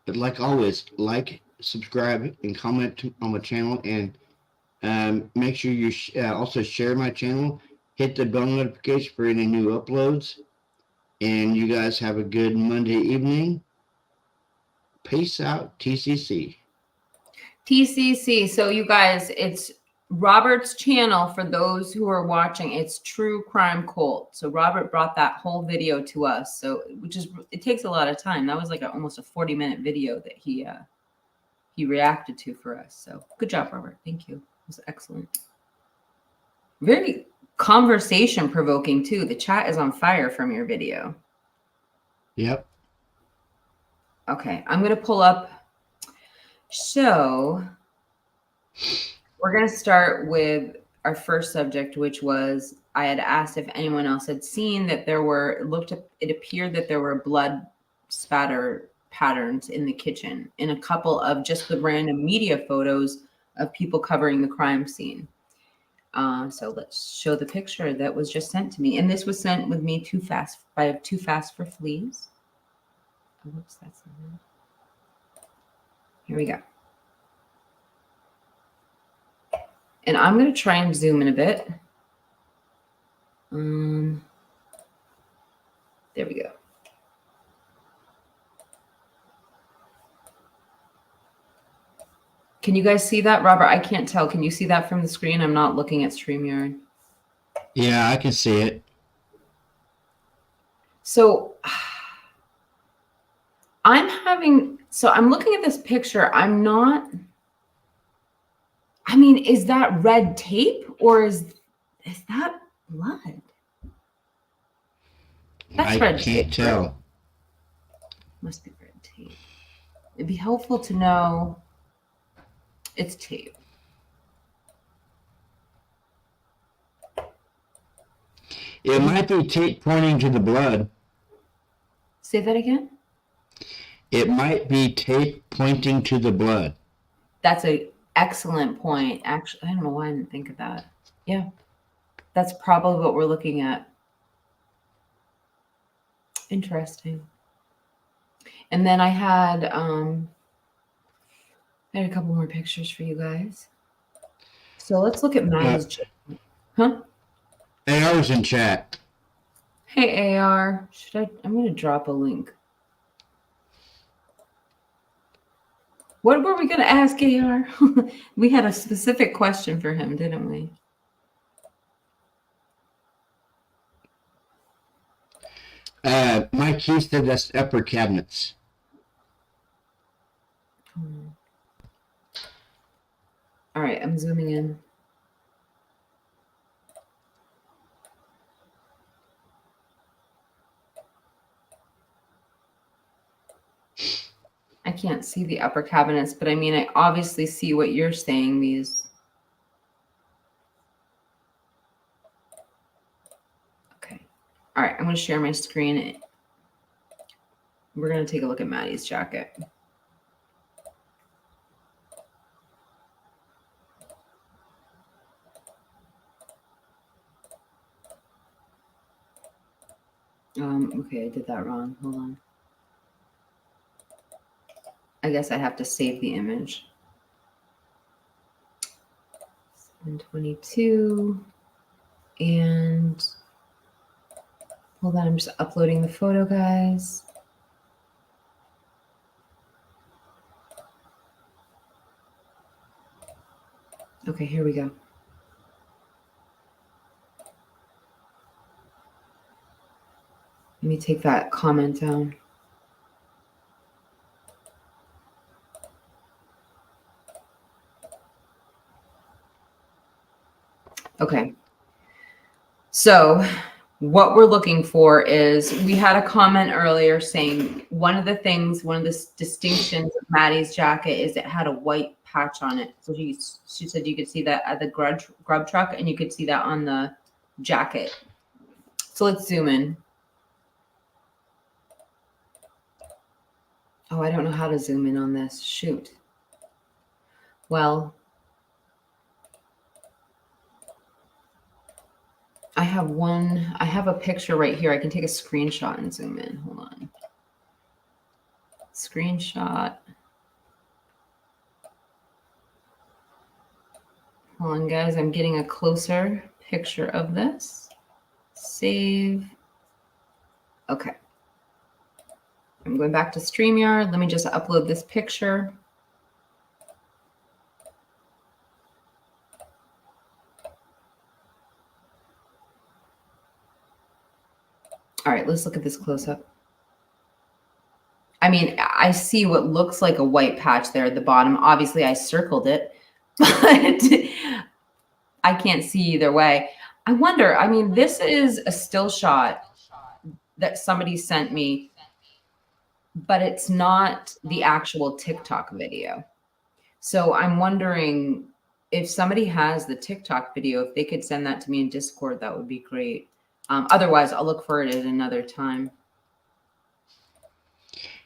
But like always, like, subscribe, and comment on my channel, and make sure you also share my channel. Hit the bell notification for any new uploads. And you guys have a good Monday evening. Peace out, TCC.
TCC. So you guys, it's Robert's channel for those who are watching. It's True Crime Cult. So Robert brought that whole video to us. So it takes a lot of time. That was like almost a 40-minute video that he reacted to for us. So good job, Robert. Thank you. It was excellent. Very conversation provoking too. The chat is on fire from your video.
Yep.
Okay, I'm going to pull up. So we're going to start with our first subject, which was I had asked if anyone else had seen that it appeared that there were blood spatter patterns in the kitchen in a couple of just the random media photos of people covering the crime scene. So let's show the picture that was just sent to me. And this was sent with me by Too Fast for Fleas. Oh, whoops, that's not it. Here we go. And I'm going to try and zoom in a bit. There we go. Can you guys see that, Robert? I can't tell. Can you see that from the screen? I'm not looking at StreamYard.
Yeah, I can see it.
So I'm looking at this picture. Is that red tape or is that blood? That's red tape.
I can't tell.
Right? Must be red tape. It'd be helpful to know it's tape.
It might be tape pointing to the blood.
Say that again?
It might be tape pointing to the blood.
That's an excellent point. Actually, I don't know why I didn't think of that. Yeah, that's probably what we're looking at. Interesting. And then I had a couple more pictures for you guys. So let's look at Maddie's chat. Huh?
AR's in chat.
Hey, AR. I'm going to drop a link. What were we going to ask AR? We had a specific question for him, didn't we?
Mike Hughes said that's upper cabinets.
All right, I'm zooming in. I can't see the upper cabinets, but I obviously see what you're saying, these. Okay. All right, I'm going to share my screen. We're going to take a look at Maddie's jacket. Okay, I did that wrong. Hold on. I guess I have to save the image. 722. And hold on, I'm just uploading the photo, guys. Okay, here we go. Let me take that comment down. Okay. So what we're looking for is, we had a comment earlier saying one of the distinctions of Maddie's jacket is it had a white patch on it. So she said you could see that at the grub truck, and you could see that on the jacket. So let's zoom in. Oh, I don't know how to zoom in on this. Shoot. Well, I have a picture right here. I can take a screenshot and zoom in. Hold on. Screenshot. Hold on, guys. I'm getting a closer picture of this. Save. Okay. I'm going back to StreamYard. Let me just upload this picture. All right, let's look at this close up. I mean, I see what looks like a white patch there at the bottom. Obviously, I circled it, but I can't see either way. I wonder, I mean, this is a still shot that somebody sent me, but it's not the actual TikTok video. So I'm wondering if somebody has the TikTok video, if they could send that to me in Discord, that would be great. Otherwise, I'll look for it at another time.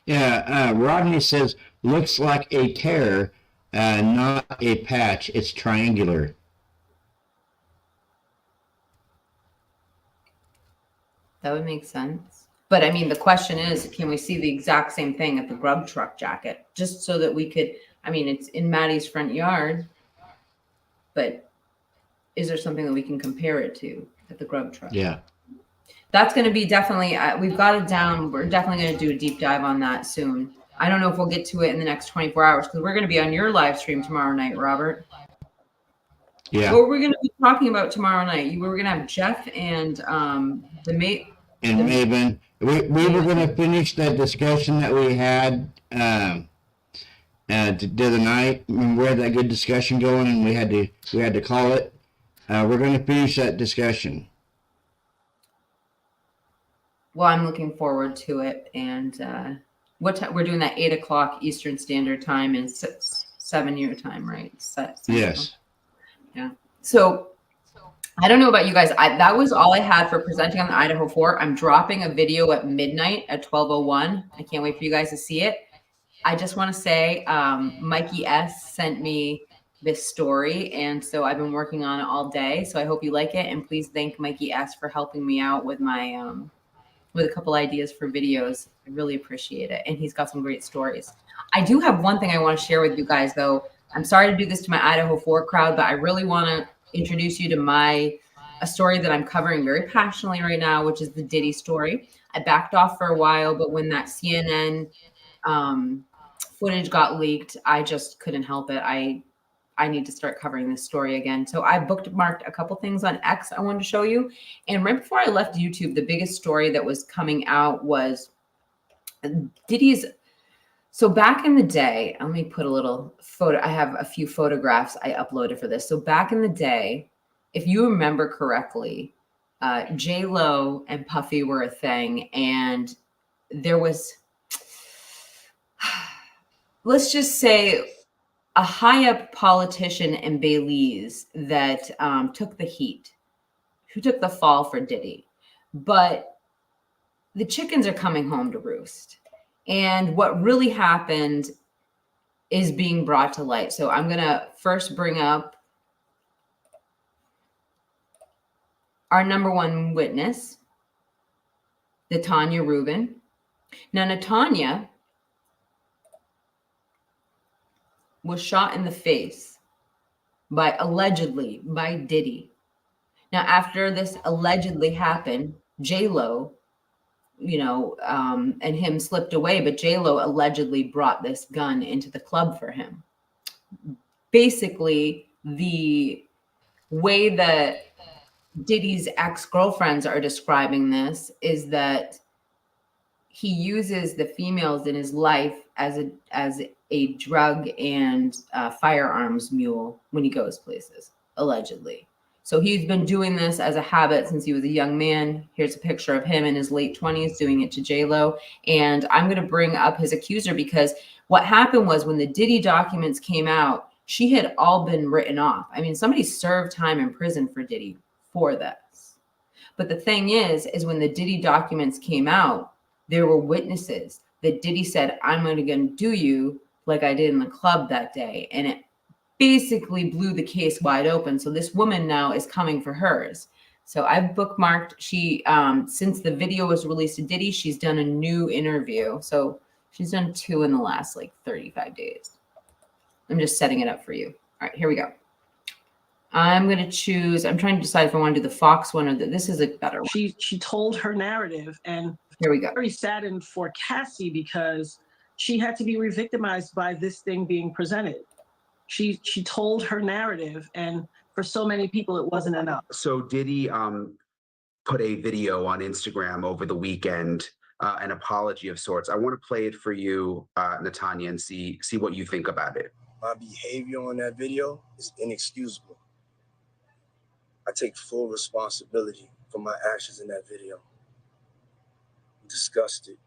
Yeah, Rodney says, looks like a tear, not a patch. It's triangular.
That would make sense. But I mean, the question is, can we see the exact same thing at the grub truck jacket? Just so that we could, I mean, it's in Maddie's front yard, but is there something that we can compare it to at the grub truck?
Yeah.
That's going to be definitely, we've got it down. We're definitely going to do a deep dive on that soon. I don't know if we'll get to it in the next 24 hours because we're going to be on your live stream tomorrow night, Robert.
Yeah.
What we're going to be talking about tomorrow night, we were going to have Jeff and the mate.
And Maven. We were going to finish that discussion that we had the other night. We had that good discussion going, and we had to call it. We're going to finish that discussion.
Well, I'm looking forward to it. And what time we're doing that 8 o'clock Eastern Standard Time and 7 your time, right?
Yes.
Yeah. So I don't know about you guys. That was all I had for presenting on the Idaho 4. I'm dropping a video at midnight at 12:01. I can't wait for you guys to see it. I just want to say Mikey S sent me this story, and so I've been working on it all day. So I hope you like it, and please thank Mikey S for helping me out with my with a couple ideas for videos. I really appreciate it, and he's got some great stories. I do have one thing I want to share with you guys, though. I'm sorry to do this to my Idaho 4 crowd, but I really want to introduce you to a story that I'm covering very passionately right now, which is the Diddy story. I backed off for a while, but when that CNN footage got leaked, I just couldn't help it. I need to start covering this story again. So I bookmarked a couple things on X I wanted to show you. And right before I left YouTube, the biggest story that was coming out was Diddy's. So back in the day, let me put a little photo. I have a few photographs I uploaded for this. So back in the day, if you remember correctly, J-Lo and Puffy were a thing. And there was, let's just say, a high-up politician in Belize that took the heat, who took the fall for Diddy. But the chickens are coming home to roost. And what really happened is being brought to light. So I'm going to first bring up our number one witness, Natanya Rubin. Now, Natanya was shot in the face allegedly by Diddy. Now, after this allegedly happened, J-Lo, and him slipped away, but J-Lo allegedly brought this gun into the club for him. Basically, the way that Diddy's ex-girlfriends are describing this is that he uses the females in his life as a drug and firearms mule when he goes places, allegedly. So he's been doing this as a habit since he was a young man. Here's a picture of him in his late 20s doing it to J-Lo. And I'm going to bring up his accuser because what happened was when the Diddy documents came out, she had all been written off. I mean, somebody served time in prison for Diddy for this. But the thing is when the Diddy documents came out, there were witnesses that Diddy said, I'm going to do you like I did in the club that day. And it basically blew the case wide open. So this woman now is coming for hers. So I've bookmarked. She, since the video was released to Diddy, she's done a new interview. So she's done 2 in the last like 35 days. I'm just setting it up for you. All right, here we go. I'm going to choose. I'm trying to decide if I want to do the Fox one or this is a better one.
She told her narrative, and
here we go.
Very saddened for Cassie because she had to be re-victimized by this thing being presented. She told her narrative, and for so many people, it wasn't enough.
So Diddy put a video on Instagram over the weekend, an apology of sorts. I want to play it for you, Natanya, and see what you think about it.
My behavior on that video is inexcusable. I take full responsibility for my actions in that video. I'm disgusted.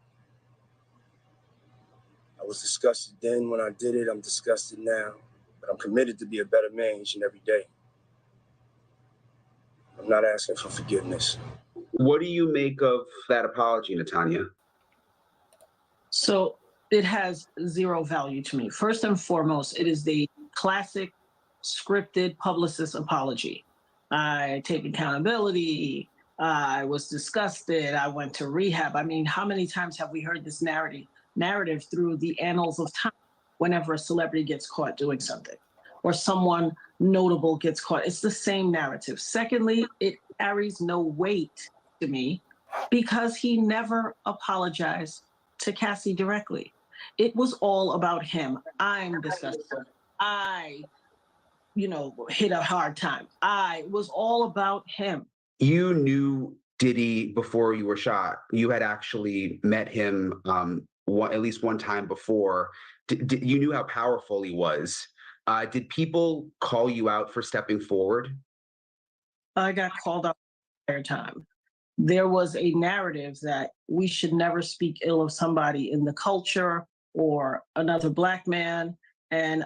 I was disgusted then when I did it. I'm disgusted now, but I'm committed to be a better man each and every day. I'm not asking for forgiveness.
What do you make of that apology, Natanya?
So it has zero value to me. First and foremost, it is the classic scripted publicist apology. I take accountability. I was disgusted. I went to rehab. I mean, how many times have we heard this narrative through the annals of time whenever a celebrity gets caught doing something or someone notable gets caught? It's the same narrative. Secondly, it carries no weight to me because he never apologized to Cassie directly. It was all about him. I'm disgusted. I hit a hard time. It was all about him.
You knew Diddy before you were shot. You had actually met him at least one time before. You knew how powerful he was. Did people call you out for stepping forward?
I got called out the entire time. There was a narrative that we should never speak ill of somebody in the culture or another Black man. And,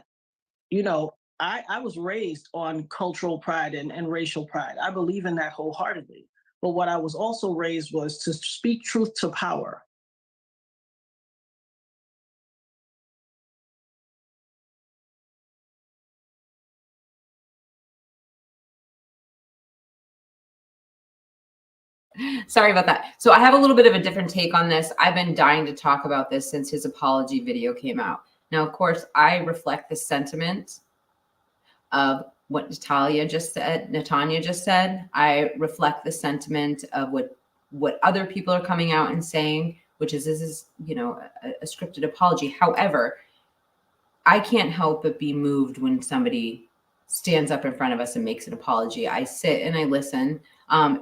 I was raised on cultural pride and racial pride. I believe in that wholeheartedly. But what I was also raised was to speak truth to power.
Sorry about that. So I have a little bit of a different take on this. I've been dying to talk about this since his apology video came out. Now, of course, I reflect the sentiment of what Natanya just said. I reflect the sentiment of what other people are coming out and saying, which is this is, a scripted apology. However, I can't help but be moved when somebody stands up in front of us and makes an apology. I sit and I listen.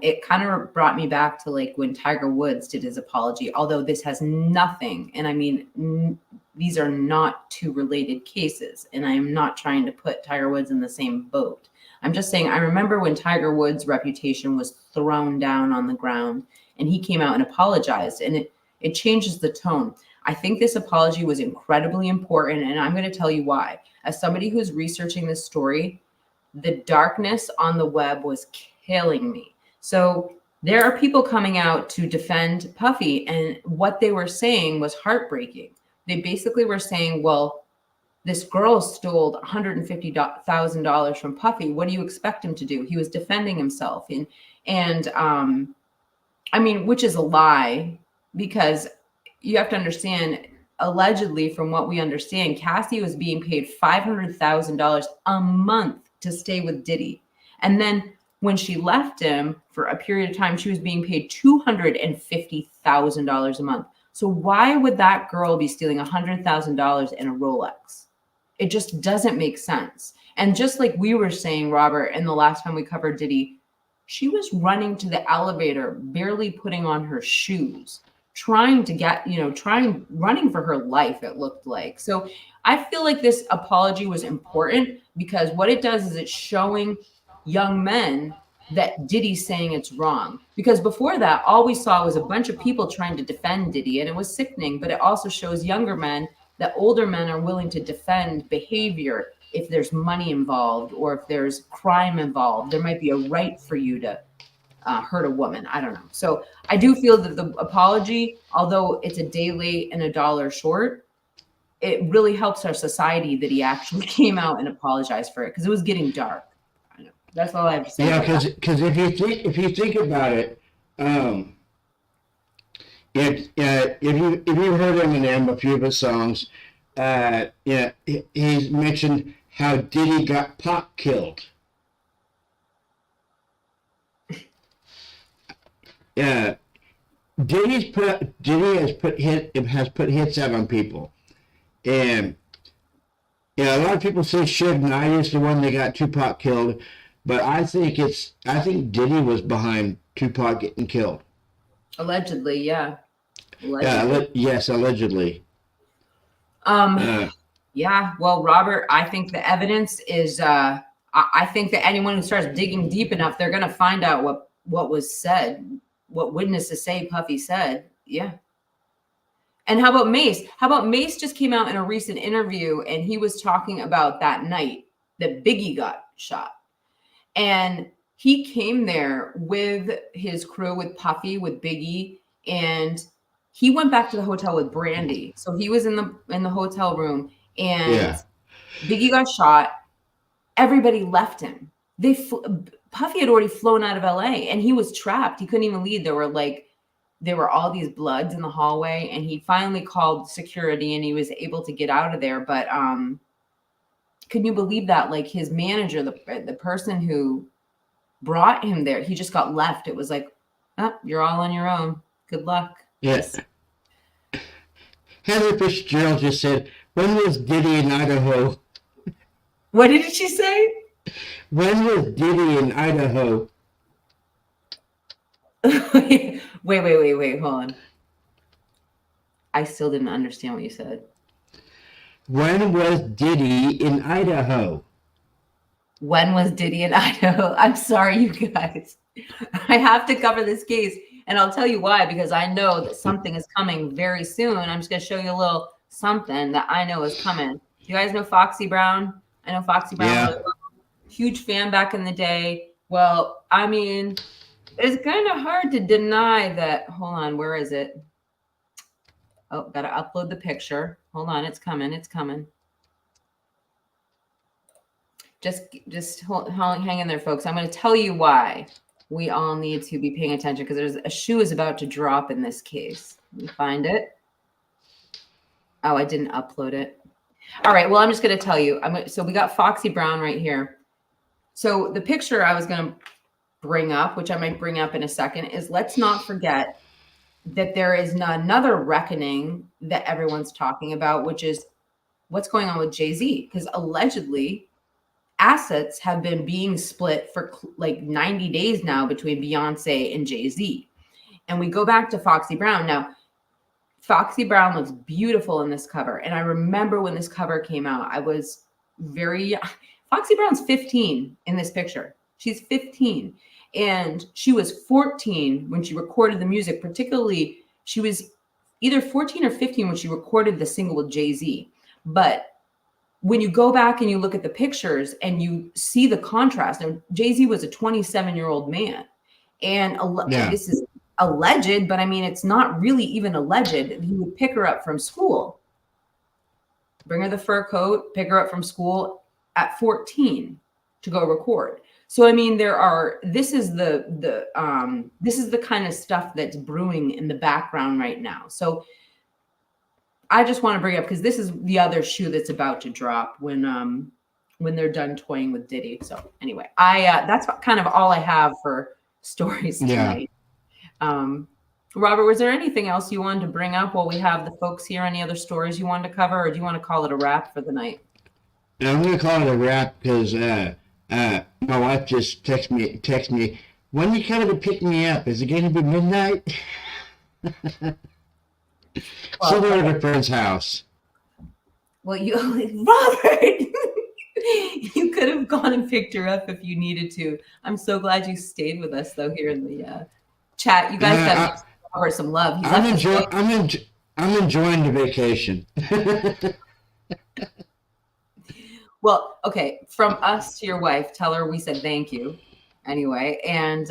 It kind of brought me back to like when Tiger Woods did his apology, although this has nothing. And I mean, these are not two related cases. And I am not trying to put Tiger Woods in the same boat. I'm just saying, I remember when Tiger Woods' reputation was thrown down on the ground and he came out and apologized, and it changes the tone. I think this apology was incredibly important, and I'm going to tell you why. As somebody who's researching this story, the darkness on the web was killing me. So there are people coming out to defend Puffy, and what they were saying was heartbreaking. They basically were saying, well, this girl stole $150,000 from Puffy. What do you expect him to do? He was defending himself. And I mean, which is a lie, because you have to understand, allegedly, from what we understand, Cassie was being paid $500,000 a month to stay with Diddy. And then when she left him for a period of time, she was being paid $250,000 a month. So why would that girl be stealing $100,000 in a Rolex? It just doesn't make sense. And just like we were saying, Robert, in the last time we covered Diddy, she was running to the elevator, barely putting on her shoes, trying to get, running for her life, it looked like. So I feel like this apology was important because what it does is it's showing young men that Diddy's saying it's wrong. Because before that, all we saw was a bunch of people trying to defend Diddy, and it was sickening, but it also shows younger men that older men are willing to defend behavior if there's money involved or if there's crime involved. There might be a right for you to hurt a woman. I don't know. So I do feel that the apology, although it's a day late and $1 short, it really helps our society that he actually came out and apologized for it, because it was getting dark. That's all I have to say.
Yeah,
about
because if you think about it, if you heard Eminem, a few of his songs, he's mentioned how Diddy got Pac killed. Yeah, Diddy has put hits out on people, and a lot of people say Suge Knight is the one that got Tupac killed, but I think Diddy was behind Tupac getting killed.
Allegedly, yeah. Allegedly.
Yes, allegedly.
Yeah. Well, Robert, I think the evidence is. I think that anyone who starts digging deep enough, they're going to find out what was said, what witnesses say Puffy said. Yeah. And how about Mace? How about Mace just came out in a recent interview and he was talking about that night that Biggie got shot. And he came there with his crew, with Puffy, with Biggie, and he went back to the hotel with Brandy. So he was in the hotel room and Biggie got shot. Everybody left him. Puffy had already flown out of LA and he was trapped. He couldn't even leave. There were all these bloods in the hallway, and he finally called security and he was able to get out of there. But can you believe that? Like his manager, the person who brought him there, he just got left. It was like, oh, you're all on your own. Good luck.
Yes. Heather Fitzgerald just said, when was Diddy in Idaho?
What did she say?
When was Diddy in Idaho?
Wait, hold on. I still didn't understand what you said.
When was Diddy in Idaho?
When was Diddy in Idaho? I'm sorry, you guys. I have to cover this case, and I'll tell you why, because I know that something is coming very soon. I'm just going to show you a little something that I know is coming. You guys know Foxy Brown? I know Foxy Brown.
Yeah.
Really well. Huge fan back in the day. Well, I mean, it's kind of hard to deny that. Hold on, where is it? Oh, gotta upload the picture. Hold on, it's coming. It's coming. Just hang in there, folks. I'm going to tell you why we all need to be paying attention, because there's a shoe is about to drop in this case. Let me find it. Oh, I didn't upload it. All right. Well, I'm just going to tell you. So we got Foxy Brown right here. So the picture I was going to bring up, which I might bring up in a second, is let's not forget that there is another reckoning that everyone's talking about, which is what's going on with Jay-Z, because allegedly assets have been being split for like 90 days now between Beyonce and Jay-Z. And we go back to Foxy Brown. Now, Foxy Brown looks beautiful in this cover. And I remember when this cover came out, I was very Foxy Brown's 15 in this picture. She's 15. And she was 14 when she recorded the music. Particularly, she was either 14 or 15 when she recorded the single with Jay-Z. But when you go back and you look at the pictures and you see the contrast, and Jay-Z was a 27-year-old man. And this is alleged, but I mean, it's not really even alleged. He would pick her up from school, bring her the fur coat, pick her up from school at 14 to go record. So, I mean, this is the kind of stuff that's brewing in the background right now. So I just want to bring it up because this is the other shoe that's about to drop when they're done toying with Diddy. So anyway, that's kind of all I have for stories tonight. Robert, was there anything else you wanted to bring up while we have the folks here? Any other stories you wanted to cover, or do you want to call it a wrap for the night?
No, I'm going to call it a wrap because my wife just text me, when are you coming to pick me up? Is it going to be midnight? Somewhere at a friend's house.
Well, Robert, you could have gone and picked her up if you needed to. I'm so glad you stayed with us, though, here in the chat. You guys got to Robert some love.
I'm enjoying the vacation.
Well, okay. From us to your wife, tell her we said thank you anyway. And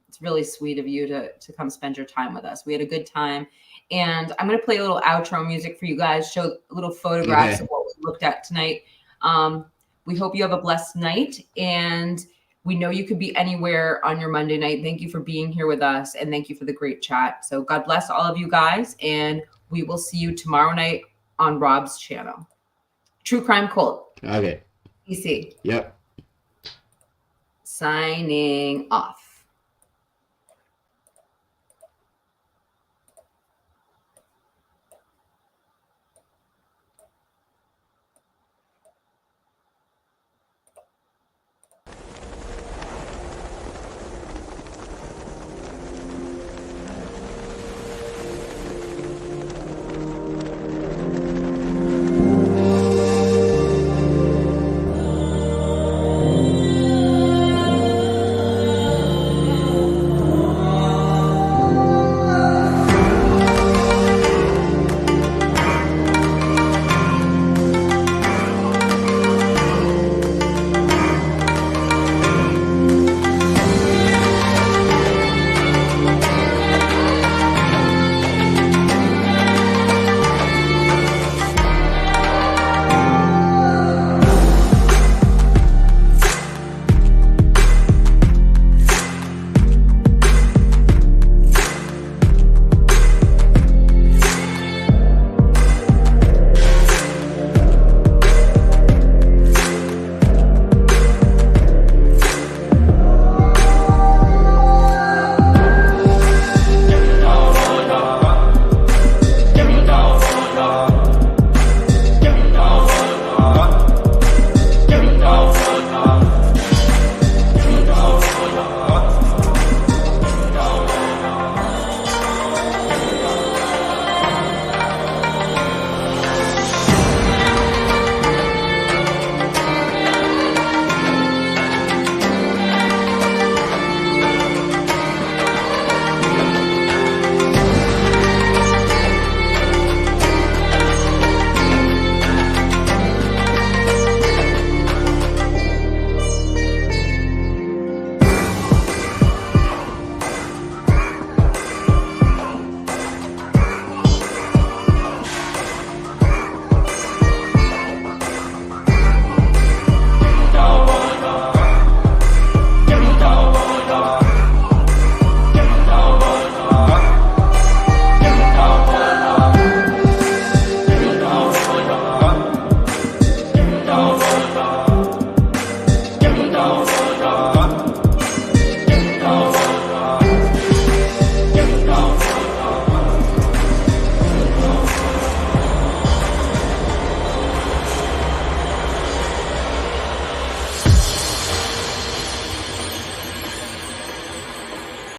it's really sweet of you to come spend your time with us. We had a good time. And I'm going to play a little outro music for you guys, show little photographs of what we looked at tonight. We hope you have a blessed night. And We know you could be anywhere on your Monday night. Thank you for being here with us, and thank you for the great chat. So God bless all of you guys, and we will see you tomorrow night on Rob's channel. True Crime Cult.
Okay.
PC.
Yep.
Signing off.